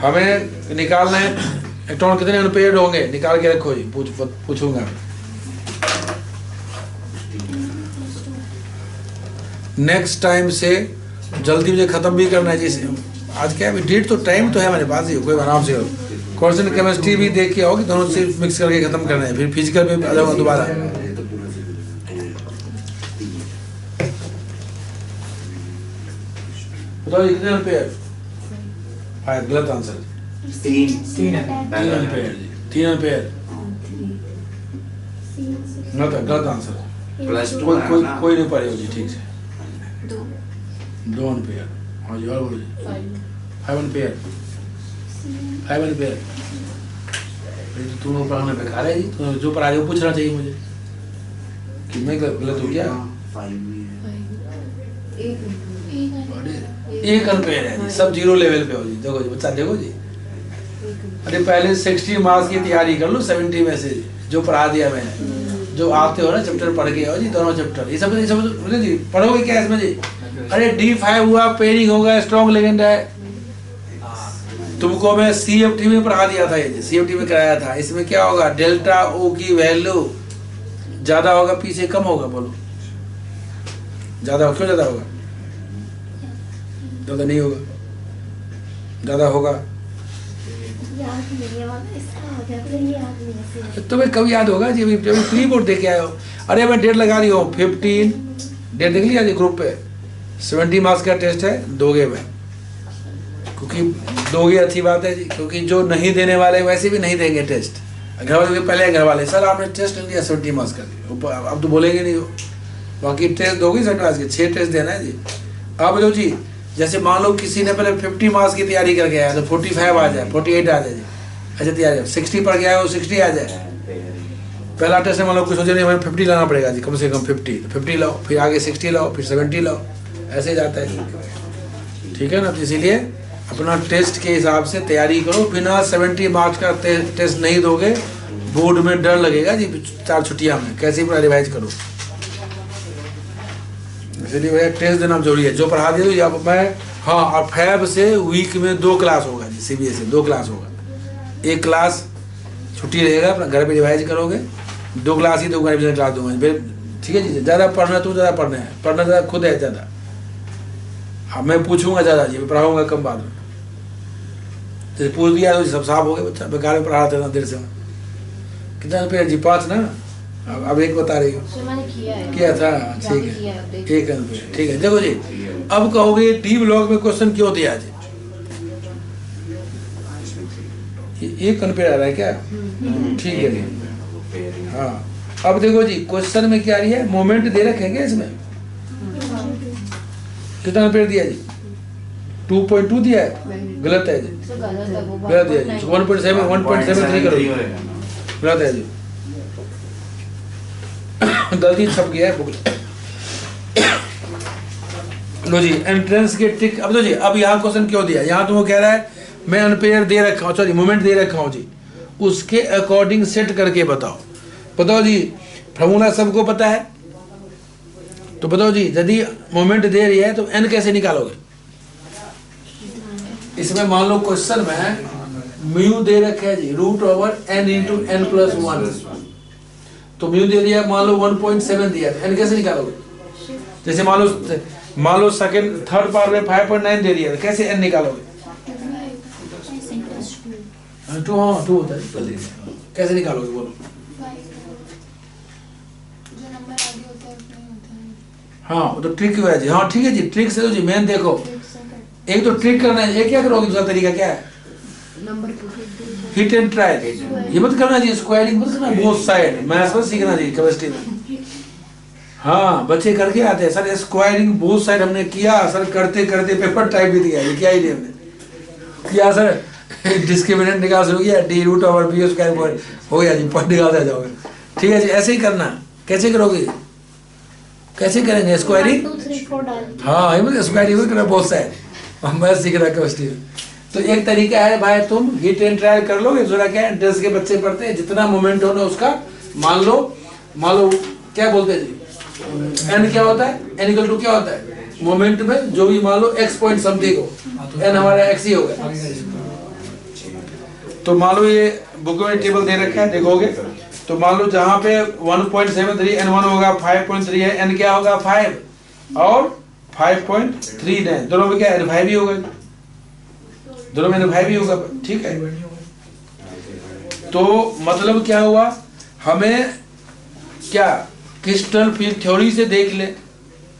हमें निकालना है इलेक्ट्रॉन कितने अनपेयर्ड होंगे, निकाल के रखो जी, पूछूंगा। नेक्स्ट टाइम से जल्दी मुझे खत्म भी करना है जी। आज क्या है डेट, तो टाइम तो है हमारे पास ही, कोई आराम से हो। क्वेश्चन केमिस्ट्री भी देख के आओ कि दोनों से मिक्स करके खत्म करना है, फिर फिजिकल में आ जाऊंगा दोबारा। बताओ कितने अनपेयर, गलत आंसर, 3 अनपेयर जी, 3 अनपेयर गलत आंसर। कोई नहीं पढ़ेगा जी, ठीक से 2 अनपेयर। हाँ जी और बोलो जी, 5 अनपेयर, 5 अनपेयर। तो तुम लोग पढ़ाना बेकार है जी, तो जो पढ़ा रहे हो पूछना चाहिए मुझे कि मैं गलत हो क्या। 1 अनपेयर है जी, सब 0 लेवल पे हो जी। देखो जी बच्चा, देखो जी। अरे पहले 60 मार्क्स की तैयारी कर लो, 70 में से जो पढ़ा दिया मैंने, जो आते हो ना चैप्टर पढ़ के आओ जी, दोनों चैप्टर। ये सब जी पढ़ोगे क्या इसमें जी। अरे D5 हुआ, पेयरिंग होगा, स्ट्रॉन्ग लिगेंड है। तुमको मैं CFT में पढ़ा दिया था, ये CFT में कराया था। इसमें क्या होगा, डेल्टा O की वैल्यू ज्यादा होगा, पीछे कम होगा, बोलो ज्यादा हो, क्यों ज्यादा होगा, ज्यादा नहीं होगा, ज्यादा होगा। तुम्हें कब याद होगा जी, अभी प्री बोर्ड देख के आए हो। अरे मैं डेट लगा रही हूँ 15, डेट देख लिया जी ग्रुप पे। 70 मार्क्स का टेस्ट है, दोगे में, क्योंकि दोगे अच्छी बात है जी, क्योंकि जो नहीं देने वाले वैसे भी नहीं देंगे टेस्ट। घर वाले पहले, घर वाले सर आपने टेस्ट नहीं दिया 70 मार्क्स का, अब तो बोलेंगे नहीं हो। बाकी टेस्ट दोगे 70 मार्क्स के, 6 टेस्ट देना है जी। अब जो जी जैसे मान लो किसी ने पहले 50 मार्क्स की तैयारी करके आया तो 45 आ जाए, 48 आ जाए जी, अच्छा तैयारी 60 पर गया है वो 60 आ जाए। पहला टेस्ट में मान लो कुछ सोचे नहीं हमें 50 लाना पड़ेगा जी, कम से कम 50 लाओ, फिर आगे 60 लाओ, फिर 70 लाओ, ऐसे जाता है, ठीक है ना। तो इसीलिए अपना टेस्ट के हिसाब से तैयारी करो, बिना 70 मार्क्स का टेस्ट नहीं दोगे बोर्ड में डर लगेगा जी 4 छुट्टियां में, कैसे पूरा रिवाइज करो। इसलिए भैया टेस्ट देना जरूरी है, जो पढ़ा दिया तो अब मैं। हाँ और फैब से वीक में 2 क्लास होगा जी, CBSE 2 क्लास होगा, 1 क्लास छुट्टी रहेगा, अपना घर पे रिवाइज करोगे, 2 क्लास ही 2 रिविजन क्लास दूंगा फिर, ठीक है जी। ज़्यादा पढ़ना तो ज़्यादा पढ़ना है, पढ़ना ज़्यादा खुद है ज़्यादा। हाँ मैं पूछूंगा ज़्यादा जी, पढ़ाऊँगा कम बाद में। जैसे पूछ दिया तो सब साफ हो गए, बच्चा बेकार में पढ़ा रहा था देर से। कितना रुपया जी, 5 ना, अब 1 बता रही हो, किया था, ठीक है 1 रुपया, ठीक है। देखो जी अब कहोगे D ब्लॉक में क्वेश्चन क्यों दिया जी, 1 रुपया आ रहा है क्या, ठीक है जी। हाँ अब देखो जी क्वेश्चन में क्या रही है, मोमेंट दे रखे क्या इसमें, कितना रुपया दिया जी, 2.2 दिया है, गलत है जी, गलत दिया जी, 1.73 करो, गलत है जी, गलती छप गया है बुक। लो जी एंट्रेंस के टिक। अब तो जी अब यहाँ क्वेश्चन क्यों दिया, यहाँ तुमको कह रहा है मैं अनपेयर दे रखा हूँ, सॉरी मोमेंट दे रखा हूँ जी, उसके अकॉर्डिंग सेट करके बताओ। बताओ जी फॉर्मूला सबको पता है, तो बताओ जी यदि मोमेंट दे रही है तो n कैसे निकालोगे, इसमें मान लो क्वेश्चन में म्यू दे रखे है जी √n इंटू n प्लस 1, तो म्यू दे दिया, मान लो 1.7 दिया, तो n कैसे निकालोगे? जैसे मान लो सेकंड थर्ड पावर में 5.9 दे दिया, तो कैसे n निकालोगे? 2 होता है, कैसे निकालोगे बोलो? हाँ वो तो ट्रिक है जी। हाँ ठीक है जी, ट्रिक से तो जी मेन देखो, एक तो ट्रिक करना है, एक क्या करोगे, दूसरा तरीका क्या है? Hit and trial. ये मत करना जी, स्क्वायरिंग मत करना बोथ साइड, मैथ्स मत सीखना जी केमिस्ट्री में। हाँ बच्चे करके आते हैं सर स्क्वायरिंग बोथ साइड, हमने किया सर, करते करते पेपर टाइप भी दिया, ये क्या ही नहीं हमने किया सर, डिस्क्रिमिनेंट निकाल शुरू किया, d√b² हो गया जी, पॉइंट निकालते जाओगे। ठीक है जी, ऐसे ही करना। कैसे करोगे, कैसे करेंगे स्क्वायरिंग? हाँ ये मतलब स्क्वायरिंग करना बोथ साइड, हम मैथ सीख रहा केमिस्ट्री में। तो एक तरीका है भाई, तुम हिट एंड ट्रायल कर लोगे। दूसरा क्या है, इंट्रेंस के बच्चे पढ़ते हैं, जितना मोमेंट होना उसका मान लो क्या बोलते हैं जी, n क्या होता है, n इक्वल टू क्या होता है, मोमेंट में जो भी मान लो x पॉइंट समथिंग हो, n हमारा x ही होगा। तो मान लो ये बुक में टेबल दे रखा है, देखोगे तो मान लो जहाँ पे 1.73 n1 होगा, 5.3 है, n क्या होगा 5 और 5.3 दोनों में क्या n5 ही होगा, दोनों में n5 ही होगा। ठीक है, तो मतलब क्या हुआ, हमें क्या क्रिस्टल फील्ड थ्योरी से देख ले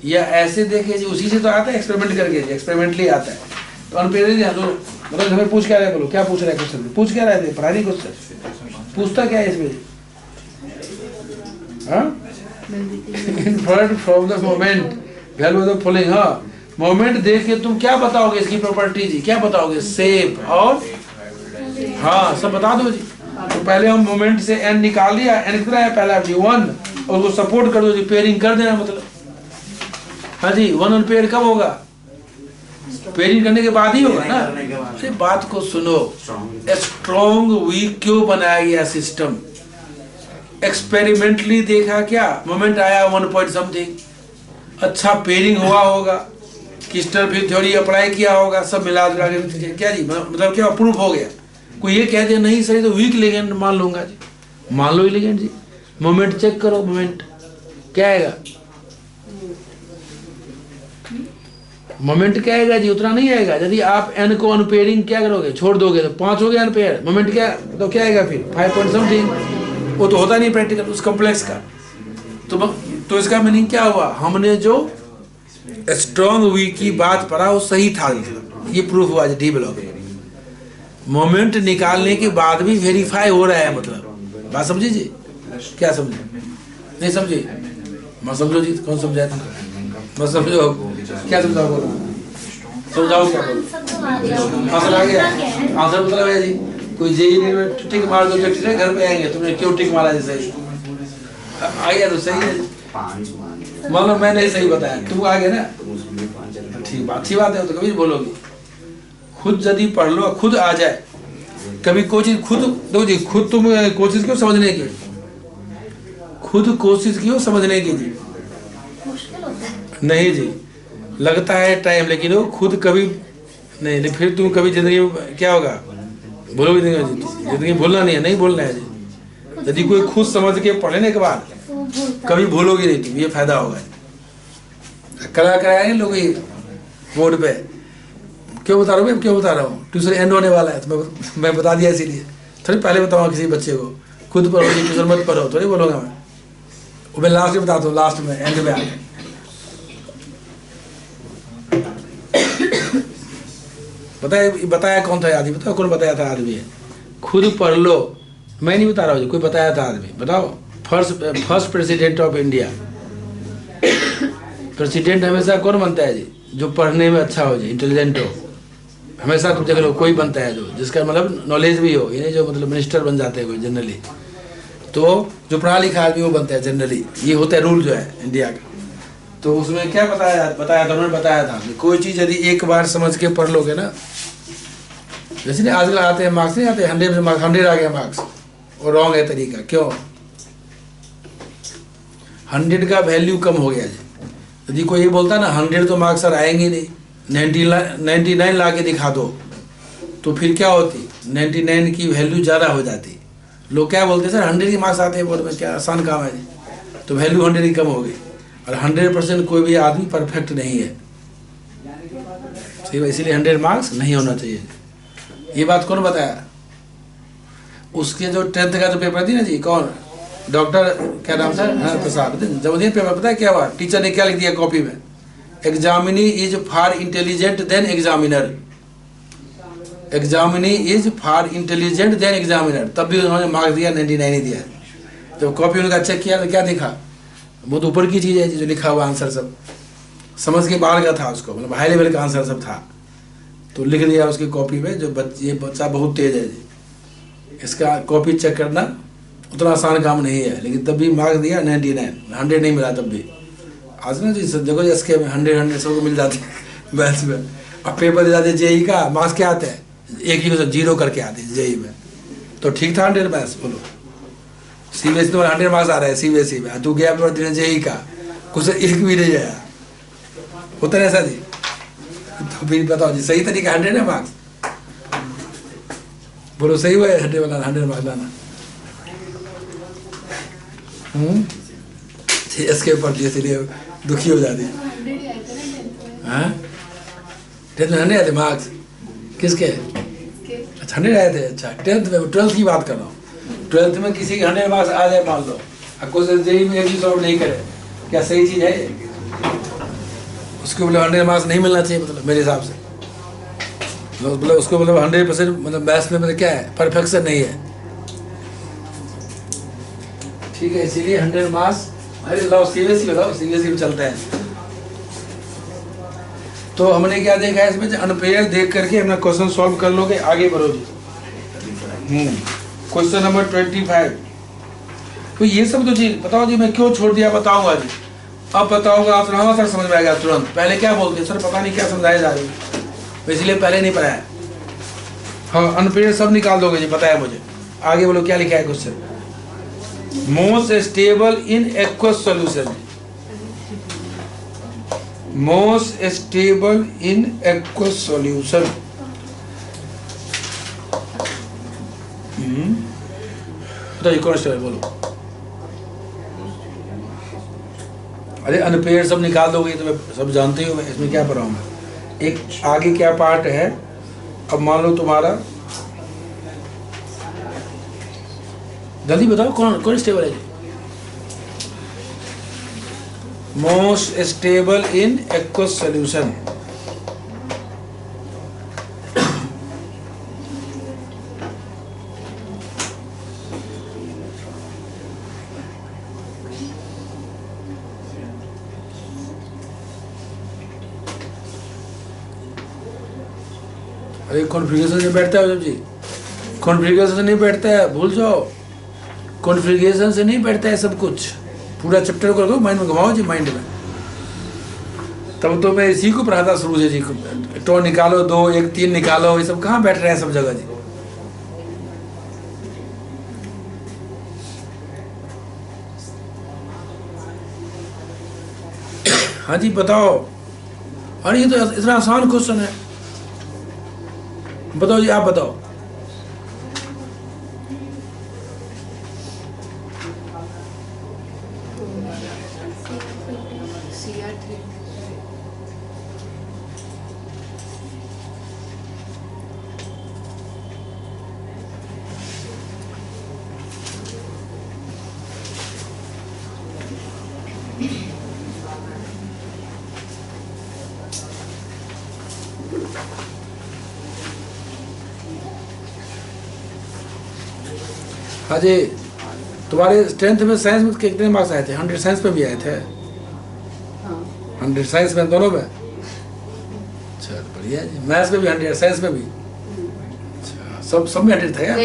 या ऐसे देखे जी, उसी से तो आता है, एक्सपेरिमेंट करके जी, एक्सपेरिमेंटली आता है। तो अनपेरिड मतलब हमें पूछ क्या रहे, बोलो क्या पूछ रहे हैं क्वेश्चन में, पूछ क्या रहे थे, पढ़ाई क्वेश्चन पूछता क्या है इसमें, inferred from the moment value of the following. हाँ मोमेंट देख के तुम क्या बताओगे, इसकी प्रॉपर्टी जी क्या बताओगे, शेप और हाँ सब बता दो जी। तो पहले हम मोमेंट से n निकाल लिया, n कितना है पहला जी 1, और उसको सपोर्ट कर दो जी, पेयरिंग कर देना मतलब। हाँ जी 1 और पेयर कब होगा, पेयरिंग करने के बाद ही होगा ना। सिर्फ बात को सुनो, स्ट्रॉन्ग वीक क्यों बनाया गया सिस्टम, एक्सपेरिमेंटली देखा क्या, मोमेंट आया 1 पॉइंट समथिंग, अच्छा पेयरिंग हुआ होगा, क्रिस्टल फील्ड थ्योरी अप्लाई किया होगा, सब मिला जुला के क्या जी मतलब क्या प्रूफ हो गया। कोई ये कह दे नहीं सही तो वीक लिगेंड मान लूंगा जी, मान लो ही लिगेंड जी। मोमेंट चेक करो, मोमेंट क्या आएगा, मोमेंट क्या आएगा जी, उतना नहीं आएगा। यदि आप n को अनपेयरिंग क्या करोगे, छोड़ दोगे तो 5 हो गया अनपेयर, मोमेंट क्या तो क्या आएगा फिर 5 पॉइंट समथिंग, वो तो होता नहीं प्रैक्टिकल उस कॉम्प्लेक्स का। तो इसका मीनिंग क्या हुआ, हमने जो स्ट्रॉन्ग वीक की बात पढ़ा वो सही था, ये प्रूफ हुआ डी ब्लॉक। मोमेंट निकालने के बाद भी वेरीफाई हो रहा है, मतलब बात समझी जी, क्या समझे नहीं समझे, मैं समझो जी, कौन समझाया था, मैं समझो क्या समझाओ, बोलो समझाओ क्या बोलो, आंसर आ गया, आंसर मतलब है जी, कोई जेई में टिक मार दो तो घर पे आएंगे, तुमने क्यों टिक मारा जी, सही आ गया तो सही है, मान लो मैंने सही बताया तुमको आ गया ना, ठीक अच्छी बात है, तो कभी बोलोगी। खुद यदि पढ़ लो, खुद आ जाए कभी कोई चीज, खुद दो जी, खुद तुम कोशिश क्यों समझने की, खुद कोशिश क्यों समझने की जी, नहीं जी लगता है टाइम, लेकिन वो खुद कभी नहीं, फिर तुम कभी जिंदगी में क्या होगा बोलोगे, जिंदगी भूलना नहीं है, नहीं भूलना है जी। यदि कोई खुद समझ के पढ़ने के बाद कभी भूलोगे नहीं तुम, ये फायदा होगा। कराएंगे लोग ये बोर्ड पे, क्यों बता रहा हूँ, क्यों बता रहा हूँ, ट्यूशन एंड होने वाला है तो मैं बता दिया इसीलिए, थोड़ी पहले बताऊंगा किसी बच्चे को, खुद पढ़ो ट्यूशन मत पढ़ो, थोड़ी बोलूँगा मैं लास्ट में बताता हूँ, लास्ट में एंड में आके। बताया कौन था आदमी, बताओ कौन बताया था आदमी है, खुद पढ़ लो, मैं नहीं बता रहा हूँ, कोई बताया था आदमी, बताओ। First president of India, president हमेशा कौन बनता है जी, जो पढ़ने में अच्छा हो जी, इंटेलिजेंट हो, हमेशा तुम देख लो कोई बनता है जो जिसका मतलब नॉलेज भी हो, ये जो मतलब मिनिस्टर बन जाते हैं कोई जनरली, तो जो पढ़ा लिखा आदमी वो बनता है जनरली, ये होता है रूल जो है इंडिया का। तो उसमें क्या बताया था उन्होंने बताया था कि कोई चीज़ यदि एक बार समझ के पढ़ लोगे ना, जैसे नहीं आजकल आते हैं मार्क्स, नहीं आते 100 में 100 आ गया मार्क्स, और रॉन्ग है तरीका, क्यों 100 का वैल्यू कम हो गया जी। यदि कोई ये बोलता ना 100 तो मार्क्स सर आएंगे नहीं, 99 ला के दिखा दो, तो फिर क्या होती, 99 की वैल्यू ज़्यादा हो जाती। लोग क्या बोलते हैं सर 100 के मार्क्स आते हैं बोर्ड में, क्या आसान काम है, तो वैल्यू 100 की कम हो गई। और 100% कोई भी आदमी परफेक्ट नहीं है, इसीलिए 100 मार्क्स नहीं होना चाहिए। ये बात कौन बताया? उसके जो 10th का जो पेपर थी ना जी, कौन, डॉक्टर क्या नाम सर, प्रसाद। जब उन्हें पेपर पता है क्या हुआ, टीचर ने क्या लिख दिया कॉपी में, examinee is for intelligent then examiner, examinee is for intelligent then examiner. तब भी उन्होंने मार्क्स दिया 99 ही दिया। जब कॉपी उनका चेक किया तो क्या दिखा, बहुत ऊपर की चीज़ है जो लिखा हुआ आंसर सब समझ के बाहर का था, उसको मतलब हाई लेवल का आंसर सब था। तो लिख दिया उसकी कॉपी में, जो ये बच्चा बहुत तेज है जी, इसका कॉपी चेक करना उतना आसान काम नहीं है। लेकिन तब भी मार्क्स दिया 99, 100 नहीं मिला तब भी। आज ना जी देखो जी, इसके में 100 सबको मिल जाते हैं मैथ्स में। अब पेपर दे जाते जेई का, मार्क्स क्या आते हैं, एक ही को 0 करके आते हैं जेई में। तो ठीक था 100 मैथ्स, बोलो सीबीएसई में 100 मार्क्स आ रहे हैं सीबीएसई में, तू गया पेपर देने जेई का, कुछ एक भी नहीं आया, होता है ऐसा जी। तो फिर बताओ जी, सही तरीका 100 है मार्क्स, बोलो सही हुआ है 100 वाला, 100 मार्क्स लाना। इसके ऊपर इसलिए दुखी हो जाती है। हाँ 10th में 100 आए थे मार्क्स, किसके? अच्छा 100 आए थे। अच्छा 10th में, 12th की बात कर रहा हूँ। 12th में किसी के 100 मार्क्स आ जाए मान लो, और कुछ जेई में एक भी सॉल्व नहीं करे, क्या सही चीज़ है? उसको मतलब 100 मार्क्स नहीं मिलना चाहिए, मतलब मेरे हिसाब से मतलब उसको मतलब 100% मतलब मैथ्स में मतलब क्या है, परफेक्शन नहीं है, ठीक है। इसीलिए 100 मार्क्स। अरे लाओ सीबीएसई बताओ, सीबीएसई में चलता है। तो हमने क्या देखा है इसमें, अनपेयर देख करके अपना क्वेश्चन सॉल्व कर लोगे, आगे बढ़ो जी। Question number 25। तो ये सब तो जी बताओ जी, मैं क्यों छोड़ दिया बताऊंगा जी। अब बताऊंगा आप सुनाओ सर, समझ में आएगा तुरंत। पहले क्या बोलते सर पता नहीं क्या समझाया जा रही है, इसलिए पहले नहीं पढ़ाया। हाँ अनपेयर सब निकाल दोगे जी, पता है मुझे। आगे बोलो क्या लिखा है question, most stable in aqueous solution, most stable in aqueous solution. बताइए कौन स्टेबल, बोलो। अरे अनपेयर सब निकाल दोगे तो मैं सब जानते हो, इसमें क्या पढ़ा हूँ मैं। एक आगे क्या पार्ट है, अब मान लो तुम्हारा, जल्दी बताओ कौन कौन स्टेबल है जी। Most stable in aqueous solution. अरे कॉन्फ़िगरेशन से बैठता है जब जी, कॉन्फ़िगरेशन से नहीं बैठता है, भूल जाओ। कॉन्फ़िगरेशन से नहीं बैठता है सब कुछ, पूरा चैप्टर कर दो, माइंड में घुमाओ जी, माइंड में। तब तो मैं इसी को पढ़ाता शुरू से जी, टो निकालो 2 1 3 निकालो, ये सब कहाँ बैठ रहे हैं सब जगह जी। हाँ जी बताओ। अरे ये तो इतना आसान क्वेश्चन है, बताओ जी, आप बताओ। हाँ जी, तुम्हारे 10th में साइंस में कितने मार्क्स आए थे? 100 साइंस में भी आए थे? 100 साइंस में, दोनों में? अच्छा बढ़िया जी। मैथ्स में भी 100, साइंस में भी? अच्छा सब में 100 था यार।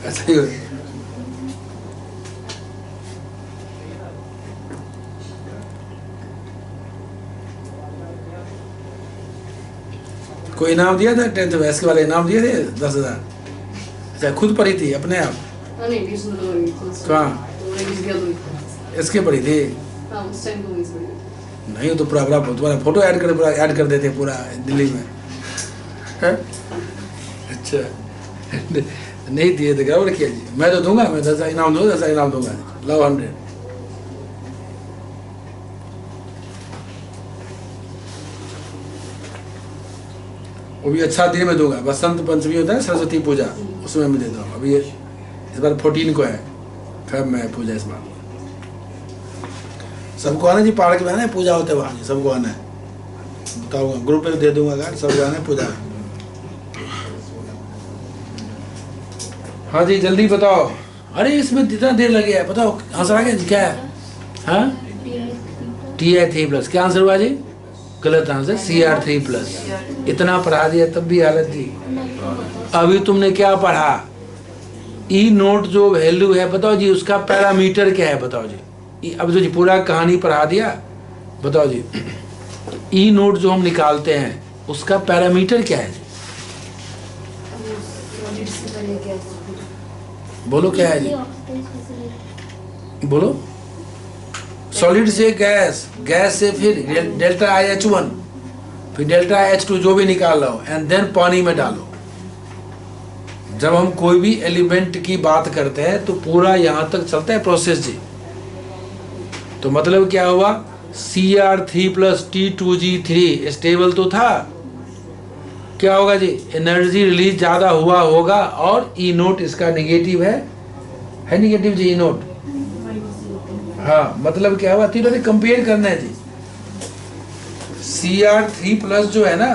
अच्छा ही हो। कोई इनाम दिया था 10th में? इसके वाले इनाम दिए थे 10,000? अच्छा खुद पढ़ी थी अपने आप? कहाँ? इसके पढ़ी थी? नहीं तो पूरा तुम्हारा फोटो ऐड कर देते पूरा दिल्ली में है? अच्छा नहीं दिए तो गड़बड़ किया जी। मैं तो दूंगा, मैं 10 इनाम दूंगा, 10 इनाम दूंगा। लो 100। वो भी अच्छा दिन में दूंगा। बसंत पंचमी होता है, सरस्वती पूजा, उसमें मैं दे दूंगा। अभी इस बार 14 को है फेब में पूजा। इस बार सबको आना जी, पहाड़ के में पूजा होते वहाँ जी, सबको आना है। बताऊंगा ग्रुप पे दे दूंगा कार्ड, सबको आना है पूजा। हाँ जी जल्दी बताओ। अरे इसमें इतना देर लग गया है, बताओ आंसर आ गया जी? क्या है? हाँ Ti3+। क्या आंसर हुआ जी? गलत आंसर, Cr3+। इतना पढ़ा दिया तब भी हालत थी। अभी तुमने क्या पढ़ा? ई नोट जो वैल्यू है बताओ जी, उसका पैरामीटर क्या है बताओ जी? अब जो जी पूरा कहानी पढ़ा दिया, बताओ जी ई नोट जो हम निकालते हैं उसका पैरामीटर क्या है जी? बोलो क्या है जी? बोलो। सॉलिड से गैस, गैस से फिर डेल्टा IH1, फिर डेल्टा H2 जो भी निकाल लो, एंड देन पानी में डालो। जब हम कोई भी एलिमेंट की बात करते हैं तो पूरा यहाँ तक चलता है प्रोसेस जी। तो मतलब क्या हुआ? Cr3+ T2G3 स्टेबल तो था। क्या होगा जी? एनर्जी रिलीज ज्यादा हुआ होगा, और ई नोट इसका नेगेटिव है नेगेटिव जी ई नोट। हाँ मतलब क्या हुआ? तीनों ने कंपेयर करना है जी। Cr3+ जो है ना,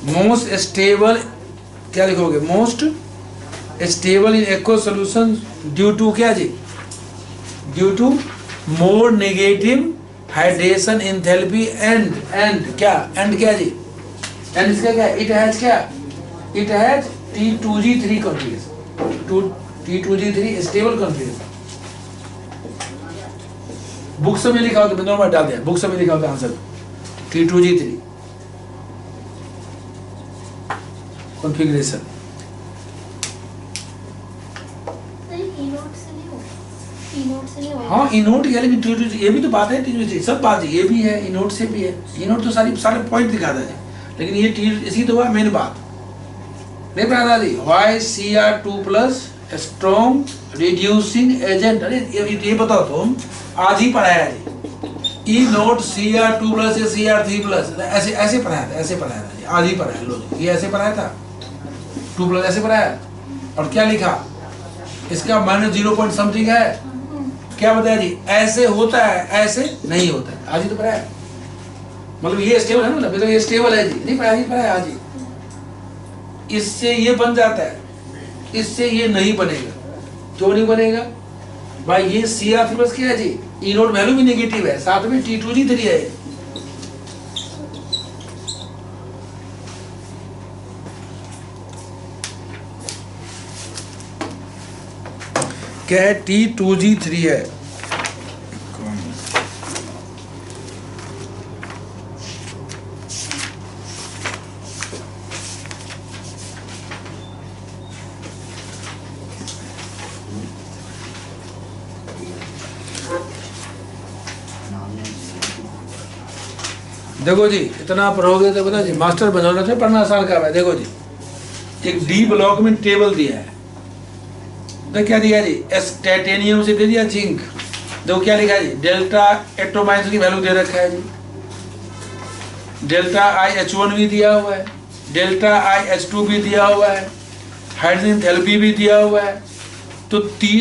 मोस्ट स्टेबल, क्या लिखोगे? Most stable in aqueous solution due to क्या जी? Due to more negative hydration enthalpy and क्या? एंड क्या जी? एंड इसका क्या? इट हैज क्या? It has T2G3 configuration, T2G3 stable configuration. Books में लिखा होता है, मैंने नॉर्मल डाल दिया, बुक्स में लिखा होता है आंसर T2G3 कॉन्फिगरेशन। हाँ इनोट या लेकिन T2G, ये भी तो बात है T2G, सब बात है, ये भी है इनोट से भी है। इनोट तो सारे पॉइंट दिखाता है, लेकिन ये टी इसी तो हुआ मेन बात। नहीं पता दादी? Why Cr2+ strong reducing agent. अरे ये बताओ तुम, आज ही पढ़ाया जी। ई नोट Cr2+ या Cr3+, ऐसे ऐसे पढ़ाया था, ऐसे पढ़ाया था जी, आज ही पढ़ाया। लो ये ऐसे पढ़ाया था, 2+ ऐसे पढ़ाया। और क्या लिखा? इसका -0 पॉइंट समथिंग है। क्या बताया जी? ऐसे होता है, ऐसे नहीं होता है। आज ही तो पढ़ाया। मतलब ये स्टेबल है ना, मतलब ये स्टेबल है जी। नहीं पढ़ाया आज ही। इससे ये बन जाता है, इससे ये नहीं बनेगा। क्यों नहीं बनेगा भाई? ये Cr3+ क्या है जी? ई नोट वैल्यू भी नेगेटिव है, साथ में T2G3 है। क्या है? T2G3 है। देखो जी इतना पढ़ोगे तो बता जी, मास्टर बनाना था, पढ़ना आसान काम है। देखो जी, एक डी ब्लॉक में टेबल दिया है, तो क्या दिया जी? टाइटेनियम से दे दिया जिंक। देखो क्या लिखा है जी? डेल्टा एटोमाइज की वैल्यू दे रखा है जी, डेल्टा IH1 भी दिया हुआ है, डेल्टा IH2 भी दिया हुआ है, हाइड्रोजन एंथैल्पी भी दिया हुआ है। तो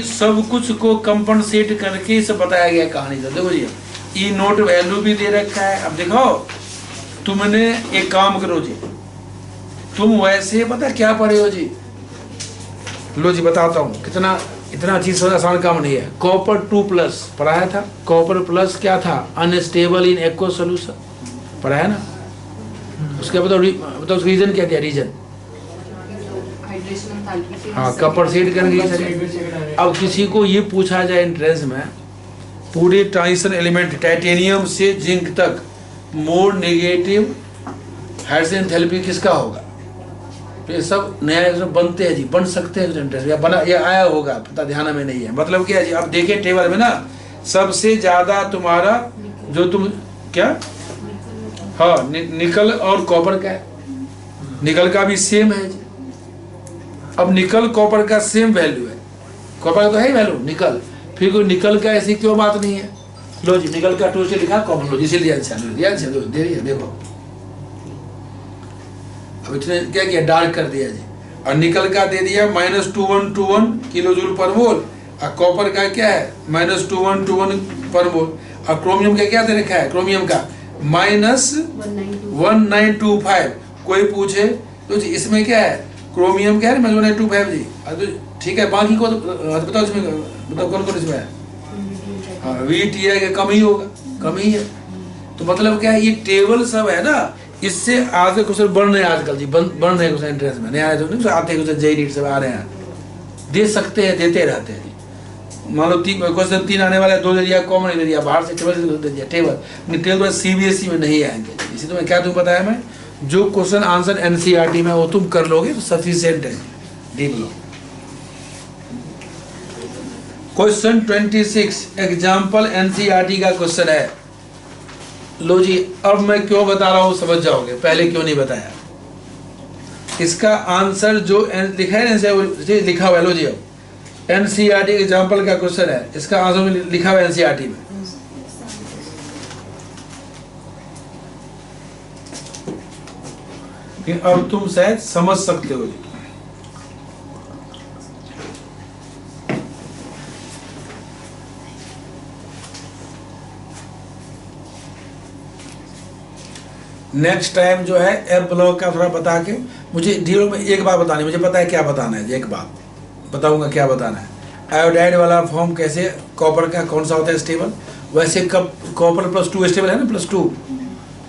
सब कुछ को कंपनसेट करके इसे बताया गया कहानी का। देखो जी ई नोट वैल्यू भी दे रखा है। अब देखो तुमने एक काम करो जी, तुम वैसे पता क्या पढ़े हो जी? लो जी बताता हूँ कितना, इतना चीज आसान काम नहीं है। कॉपर 2+ पढ़ाया था। कॉपर प्लस क्या था? अनस्टेबल इन एक्व सोल्यूशन, पढ़ाया ना? उसके बताओ रीजन क्या दिया? रीजन हाँ कॉपर सेट करके। अब किसी को ये पूछा जाए एंट्रेंस में, पूरे ट्रांजिशन एलिमेंट टाइटेनियम से जिंक तक मोर नेगेटिव हाइड्रोजन एंथैल्पी किसका होगा? तो ये सब नया बनते हैं जी, बन सकते हैं या बना या आया होगा, पता ध्यान में नहीं है। मतलब क्या है जी? अब देखिए टेबल में ना, सबसे ज्यादा तुम्हारा जो तुम क्या, हाँ निकल और कॉपर का है। निकल का भी सेम है जी, अब निकल कॉपर का सेम वैल्यू है, कॉपर का तो है ही वैल्यू निकल, फिर कोई निकल का ऐसी क्यों बात नहीं है। लो जी निकल का 2 से लिखा कॉमन लो जी, इसीलिए आंसर दे रही है। देखो अब इसने क्या किया, डार्क कर दिया जी, और निकल का दे दिया -2121 किलो जूल पर मोल, और कॉपर का क्या है -2121 पर मोल, और क्रोमियम का क्या दे रखा है, क्रोमियम का -1925। कोई पूछे तो जी इसमें क्या है, क्रोमियम क्या है -1925 जी, तो ठीक है, बाकी को बताओ इसमें, बताओ कौन कौन इसमें है। हाँ VTI का कम ही होगा, कम ही है। तो मतलब क्या है, ये टेबल सब है ना, इससे आगे क्वेश्चन बढ़ रहे हैं आजकल जी, बढ़ रहे हैं क्वेश्चन एंट्रेंस में, नहीं आए तो नहीं आते क्वेश्चन, JEE नीट सब आ रहे हैं, दे सकते हैं, देते रहते हैं जी। मान लो क्वेश्चन 3 आने वाला है, 2 दे दिया, कॉमन दे दिया, बाहर से टेबल दे दिया, टेबल CBSE में नहीं आएंगे। इसी तुम्हें क्या तुम्हें बताया मैं, जो क्वेश्चन आंसर NCERT में वो तुम कर लोगे तो सफिशिएंट है, देख लो। क्वेश्चन 26 एग्जाम्पल NCERT का क्वेश्चन है। लो जी अब मैं क्यों बता रहा हूँ समझ जाओगे, पहले क्यों नहीं बताया। इसका आंसर जो लिखा है लिखा हुआ है, लो जी अब NCERT एग्जाम्पल का क्वेश्चन है, इसका आंसर लिखा हुआ है NCERT में। अब तुम शायद समझ सकते हो जी। नेक्स्ट टाइम जो है F ब्लॉक का थोड़ा बता के मुझे डीओ में एक बात बतानी, मुझे पता है क्या बताना है, एक बात बताऊंगा क्या बताना है। आयोडाइड वाला फॉर्म कैसे, कॉपर का कौन सा होता है स्टेबल, वैसे कब कॉपर +2 स्टेबल है ना, +2,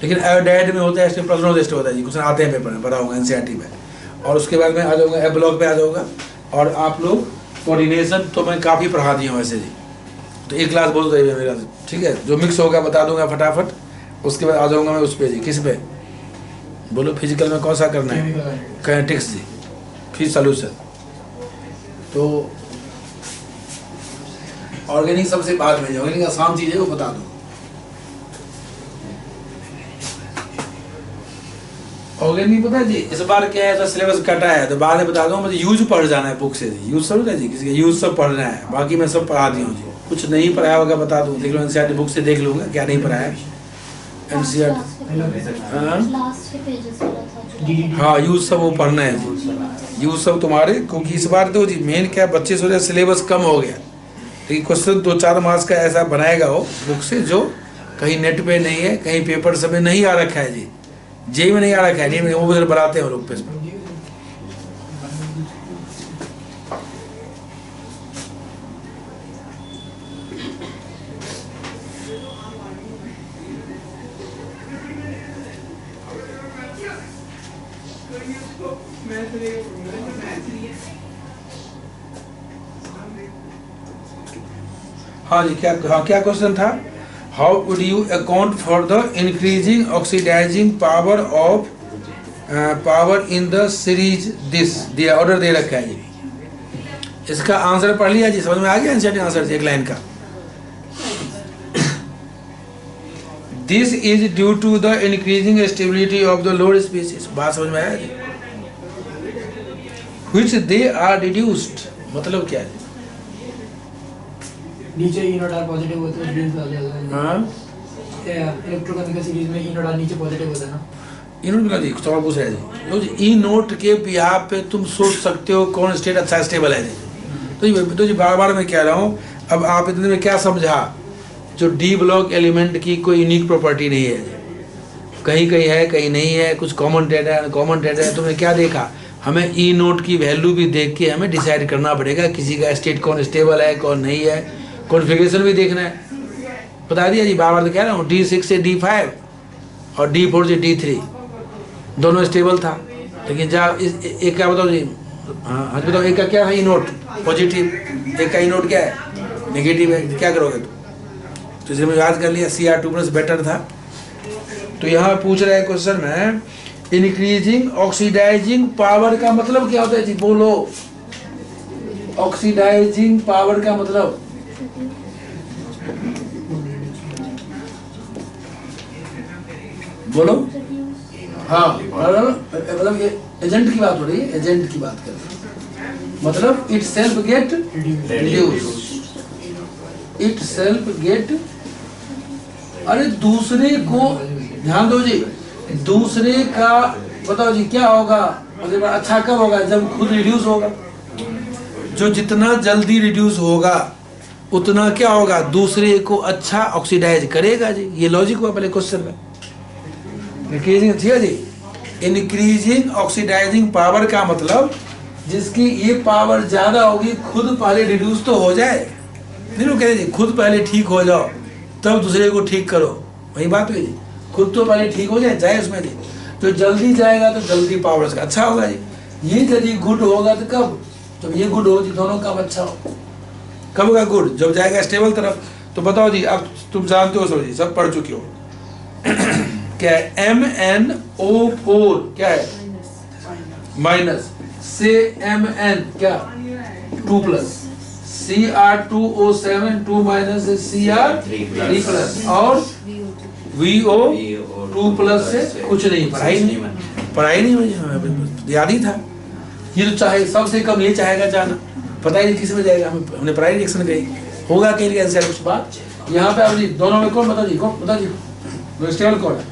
लेकिन आयोडाइड में होता है स्टेबल +1 स्टेबल होता है जी, कुछ आते हैं पेपर में, बताऊंगा NCERT में। और उसके बाद में आ जाऊँगा F ब्लॉक पे आ जाऊँगा, और आप लोग कोऑर्डिनेशन तो मैं काफ़ी पढ़ा दिया हूँ वैसे जी, तो एक क्लास बहुत रही है मेरा, ठीक है, जो मिक्स होगा बता दूंगा फटाफट। उसके बाद आ जाऊंगा मैं उस पे जी, किस पे बोलो, फिजिकल में कौन सा करना है, काइनेटिक्स जी, फिर सॉल्यूशन। तो ऑर्गेनिक सबसे बाद में, ऑर्गेनिक आसान चीज़ है वो बता दो। ऑर्गेनिक पता है जी, इस बार क्या है, सिलेबस कटा है तो बाद में बता दूँ, मुझे यूज पढ़ जाना है बुक से जी, यूज सब है जी, किसी का यूज सब पढ़ना है, बाकी मैं सब पढ़ा दी हूँ जी। कुछ नहीं पढ़ाया होगा बता दूँ, देख लो NCERT बुक से देख लूँगा क्या नहीं पढ़ाया है NCERT। हाँ यूज सब वो पढ़ना है, यूज सब तुम्हारे, क्योंकि इस बार तो जी मेन क्या बच्चे सोचे सिलेबस कम हो गया, लेकिन क्वेश्चन 2-4 मार्क्स का ऐसा बनाएगा वो बुक से जो कहीं नेट पे नहीं है, कहीं पेपर सब में नहीं आ रखा है जी, JEE में नहीं आ रखा है, नहीं वो उधर बनाते हैं लोग पे। हाँ जी क्या, हाँ क्या क्वेश्चन था, how would you account for the increasing oxidising power of power in the series this, दिया ऑर्डर दे रखा है जी। इसका आंसर पढ़ लिया जी, समझ में आ गया NCERT आंसर एक लाइन का। This is due to the increasing stability of the lower species, बात समझ में आया जी। व्हिच दे आर रिड्यूस्ड, मतलब क्या है, नीचे E नोड R पॉजिटिव होता है, हाँ इलेक्ट्रोकेमिकल सीरीज में E नोड R नीचे पॉजिटिव होता है ना। E नोट जी सवाल पूछ रहे हैं जी, E नोट के बिहाफ पे तुम सोच सकते हो कौन स्टेट अच्छा स्टेबल है जी। तो जी बार बार मैं कह रहा हूँ, अब आप इतने में क्या समझा, जो D ब्लॉक एलिमेंट की कोई यूनिक प्रॉपर्टी नहीं है जी, कहीं कहीं है कहीं नहीं है, कुछ कॉमन डेटा है कॉमन डेटा है। तुमने क्या देखा, हमें E नोट की वैल्यू भी देख के हमें डिसाइड करना पड़ेगा किसी का स्टेट कौन स्टेबल है कौन नहीं है, कॉन्फ़िगरेशन भी देखना है। बता दिया जी, बार बार तो कह रहा हूँ, D6 से D5 और D4 से D3 दोनों स्टेबल था, लेकिन जब एक का बताओ जी, हाँ बताओ एक का क्या है, E नोट पॉजिटिव, एक का E नोट क्या है नेगेटिव है, क्या करोगे तो इसलिए याद कर लिया Cr2+ बेटर था। तो यहाँ पूछ रहा है क्वेश्चन में, इंक्रीजिंग ऑक्सीडाइजिंग पावर का मतलब क्या होता है जी, बोलो, ऑक्सीडाइजिंग पावर का मतलब, बोलो, हाँ मतलब एजेंट की बात हो रही है, एजेंट की बात कर रहे हैं। मतलब itself get reduce, itself get. अरे दूसरे को ध्यान दो जी, दूसरे का बताओ जी क्या होगा, मतलब अच्छा कब होगा, जब खुद रिड्यूस होगा। जो जितना जल्दी रिड्यूस होगा उतना क्या होगा, दूसरे को अच्छा ऑक्सीडाइज करेगा जी। ये लॉजिक हुआ पहले क्वेश्चन में। इंक्रीजिंग ठीक है जी, इंक्रीजिंग ऑक्सीडाइजिंग पावर का मतलब जिसकी ये पावर ज्यादा होगी खुद पहले रिड्यूस तो हो जाए। नहीं वो कह रहे जी खुद पहले ठीक हो जाओ तब दूसरे को ठीक करो, वही बात हुई जी। खुद तो पहले ठीक हो जाए उसमें जी। तो जल्दी जाएगा तो जल्दी पावर उसका अच्छा होगा जी। ये यदि गुड होगा तो कब, जब ये गुड हो जी दोनों कब अच्छा हो, कब होगा गुड, जब जाएगा स्टेबल तरफ। तो बताओ जी, अब तुम जानते हो सब जी, सब पढ़ चुके हो। क्या है MnO4 क्या है माइनस से Mn क्या 2 plus, Cr2O7 2 minus Cr3 plus और VO2 प्लस से कुछ नहीं, पढ़ाई नहीं हुई, याद ही था। ये तो चाहे सबसे कम ये चाहेगा जाना, पता ही नहीं किस में जाएगा। हमने प्राइमरी रिएक्शन कही होगा कहीं आंसर कुछ बात। यहाँ पे अब जी दोनों में कौन बता जी, कौन बता जी स्टेबल कौन है,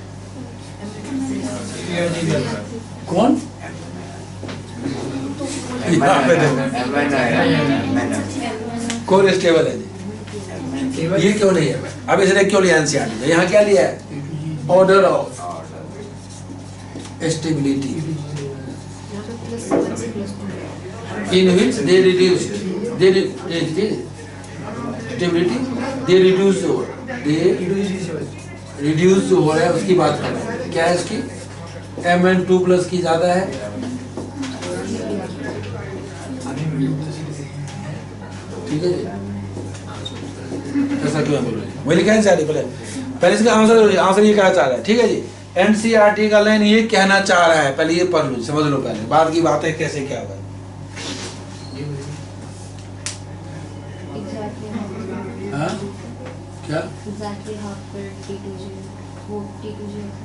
कौन यहाँ पे कौन स्टेबल है जी, ये क्यों नहीं है। अब इसने क्यों लिया आंसर, यहाँ क्या लिया है, order of stability in which they reduced, they stability, they reduced over, they reduced over है, उसकी बात कर रहे हैं। क्या है इसकी, Mn2 प्लस की ज्यादा है, ठीक है जी। ऐसा क्यों बोल रहे हैं, वही कहना चाह रहे पहले इसका आंसर ये कहना चाह रहा है, ठीक है जी। NCERT का लाइन ये कहना चाह रहा है, पहले ये पढ़ लो समझ लो, पहले बाद की बात है कैसे क्या होगा। हाँ क्या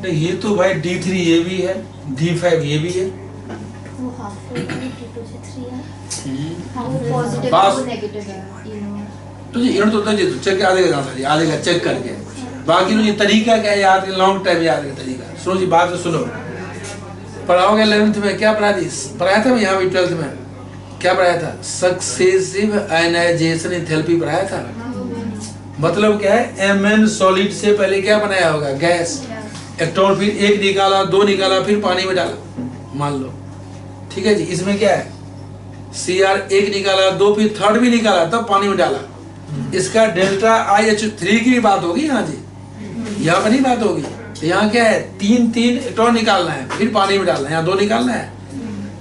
नहीं, ये तो भाई D3 ये भी है, D5 ये भी है, तो जी तो चेक आधे का चेक करके, बाकी ये तरीका क्या याद, लॉन्ग टाइम याद का तरीका। सुनो जी बात तो सुनो, पढ़ाओगे 11th में क्या पढ़ाया था यहाँ भी 12th में क्या पढ़ाया था, सक्सेसिव आयनाइजेशन एंथैल्पी पढ़ाया था। मतलब क्या है, Mn सॉलिड से पहले क्या बनाया होगा, गैस, इलेक्ट्रॉन, फिर एक निकाला, दो निकाला, फिर पानी में डाला, मान लो, ठीक है जी। इसमें क्या है, Cr एक निकाला, दो, फिर थर्ड भी निकाला, तब पानी में डाला। इसका डेल्टा IH3 की भी बात होगी यहाँ जी, यहाँ पर नहीं बात होगी। यहाँ क्या है, तीन इलेक्ट्रॉन निकालना है, फिर पानी में डालना है, यहाँ दो निकालना है।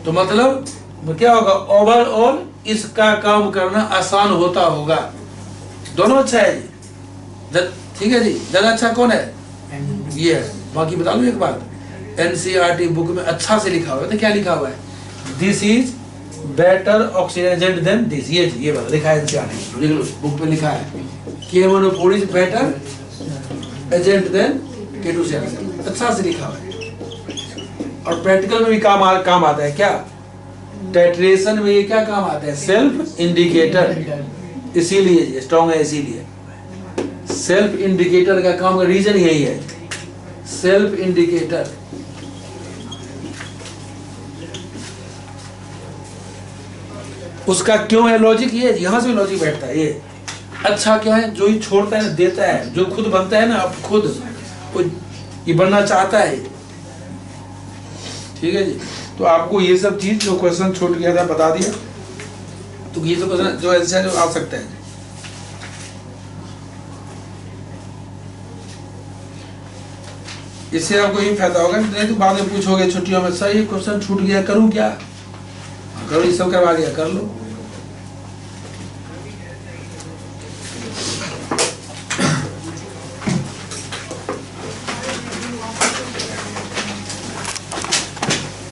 तो मतलब क्या होगा, ओवरऑल इसका काम करना आसान होता होगा। दोनों अच्छा है जी, ठीक है जी। ज्यादा अच्छा कौन है, ये है। बाकी बता लूं एक बात, NCERT बुक में अच्छा से लिखा हुआ है, तो क्या लिखा हुआ है, this is better oxidant than this, ये बात लिखा है NCERT बुक में लिखा है, K1O4 is better agent then K2CR, अच्छा से लिखा हुआ है। और प्रैक्टिकल में भी काम आता है क्या, टाइट्रेशन में ये क्या काम आता है, सेल्फ इंडिकेटर, इसीलिए स्ट्रॉन्ग है, इसीलिए सेल्फ इंडिकेटर का काम का रीजन यही है, सेल्फ इंडिकेटर। उसका क्यों है लॉजिक, ये यहां से लॉजिक बैठता है। ये अच्छा क्या है, जो ही छोड़ता है ना देता है, जो खुद बनता है ना अब खुद ये बनना चाहता है, ठीक है जी। तो आपको ये सब चीज जो क्वेश्चन छूट गया था बता दिया, तो ये तो क्वेश्चन जो ऐसा जो आ सकता है। इससे आपको ये फायदा होगा, नहीं तो बाद में पूछोगे छुट्टियों में, सर ये क्वेश्चन छूट गया, करूं क्या, करो, ये सब करवा दिया, कर लो।